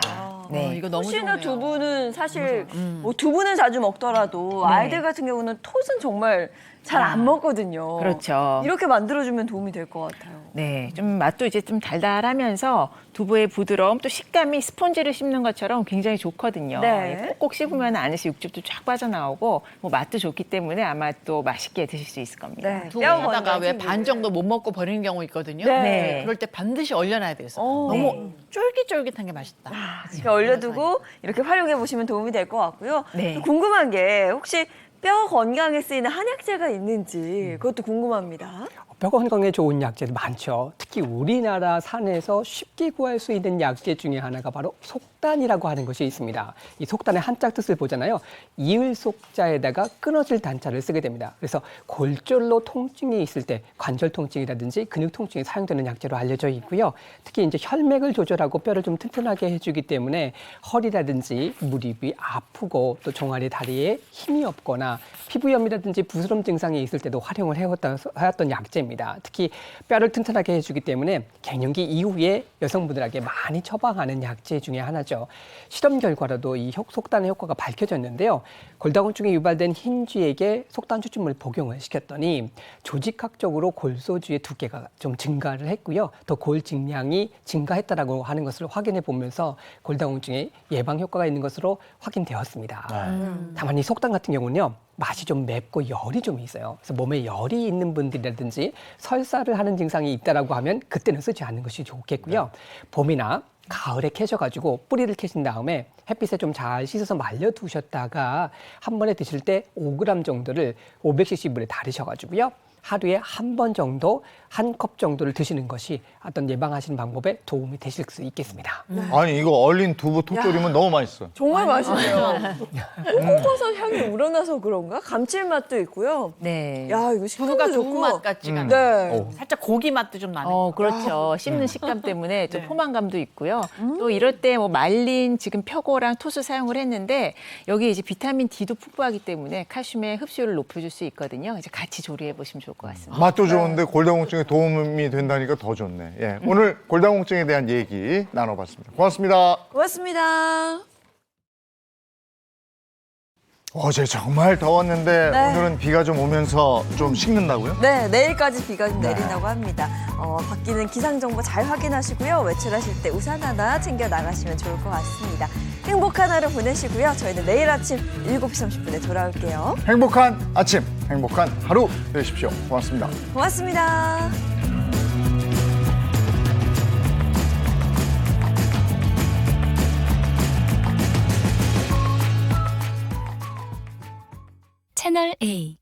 네. 이거 너무 혹시나 좋네요. 두부는 사실 뭐 두부는 자주 먹더라도 아이들 같은 경우는 톳은 정말 잘 안 먹거든요. 그렇죠. 이렇게 만들어주면 도움이 될 것 같아요. 네, 좀 맛도 이제 좀 달달하면서 두부의 부드러움 또 식감이 스폰지를 씹는 것처럼 굉장히 좋거든요. 네. 꼭꼭 씹으면 안에서 육즙도 쫙 빠져나오고 뭐 맛도 좋기 때문에 아마 또 맛있게 드실 수 있을 겁니다. 네. 두부 뼈 하다가 건강 왜 반 챙기고요. 정도 못 먹고 버리는 경우 있거든요. 네. 그럴 때 반드시 얼려놔야 돼서 오. 너무 쫄깃쫄깃한 게 맛있다. 이렇게 얼려두고 이렇게 활용해 보시면 도움이 될 것 같고요. 네. 또 궁금한 게 혹시 뼈 건강에 쓰이는 한약재가 있는지 그것도 궁금합니다. 뼈 건강에 좋은 약재도 많죠. 특히 우리나라 산에서 쉽게 구할 수 있는 약재 중에 하나가 바로 속단이라고 하는 것이 있습니다. 이 속단의 한자 뜻을 보잖아요. 이을 속자에다가 끊어질 단자를 쓰게 됩니다. 그래서 골절로 통증이 있을 때 관절 통증이라든지 근육 통증에 사용되는 약재로 알려져 있고요. 특히 이제 혈맥을 조절하고 뼈를 좀 튼튼하게 해주기 때문에 허리라든지 무릎이 아프고 또 종아리 다리에 힘이 없거나 피부염이라든지 부스럼 증상이 있을 때도 활용을 해왔던 약제입니다. 특히 뼈를 튼튼하게 해주기 때문에 갱년기 이후에 여성분들에게 많이 처방하는 약제 중에 하나죠. 실험 결과로도 이 속단의 효과가 밝혀졌는데요. 골다공증에 유발된 흰쥐에게 속단 추출물 복용을 시켰더니 조직학적으로 골소주의 두께가 좀 증가를 했고요. 또 골직량이 증가했다라고 하는 것을 확인해 보면서 골다공증의 예방 효과가 있는 것으로 확인되었습니다. 다만 이 속단 같은 경우는요. 맛이 좀 맵고 열이 좀 있어요. 그래서 몸에 열이 있는 분들이라든지 설사를 하는 증상이 있다라고 하면 그때는 쓰지 않는 것이 좋겠고요. 봄이나 가을에 캐셔가지고 뿌리를 캐신 다음에 햇빛에 좀 잘 씻어서 말려두셨다가 한 번에 드실 때 5g 정도를 500cc 물에 달으셔가지고요. 하루에 한 번 정도, 한 컵 정도를 드시는 것이 어떤 예방하시는 방법에 도움이 되실 수 있겠습니다. 아니 이거 얼린 두부 톡 졸이면 너무 맛있어요. 정말 맛있네요. 홍버섯 향이 우러나서 그런가? 감칠맛도 있고요. 네. 야, 이거 두부가 식감도 좋은 좋고. 맛 같지가 않아요. 네. 살짝 고기 맛도 좀 나는. 그렇죠. 씹는 식감 때문에 좀 네. 포만감도 있고요. 또 이럴 때 뭐 말린 지금 표고랑 토스 사용을 했는데 여기 이제 비타민 D도 풍부하기 때문에 칼슘의 흡수율을 높여줄 수 있거든요. 이제 같이 조리해 보시면 좋을 것 같습니다. 맛도 좋은데 골다공증에 도움이 된다니까 더 좋네. 예, 오늘 골다공증에 대한 얘기 나눠봤습니다. 고맙습니다. 고맙습니다. 어제 정말 더웠는데 네. 오늘은 비가 좀 오면서 좀 식는다고요? 네, 내일까지 비가 좀 내린다고 합니다. 바뀌는 기상 정보 잘 확인하시고요. 외출하실 때 우산 하나 챙겨 나가시면 좋을 것 같습니다. 행복한 하루 보내시고요. 저희는 내일 아침 7시 30분에 돌아올게요. 행복한 아침, 행복한 하루 되십시오. 고맙습니다. 고맙습니다. 채널 A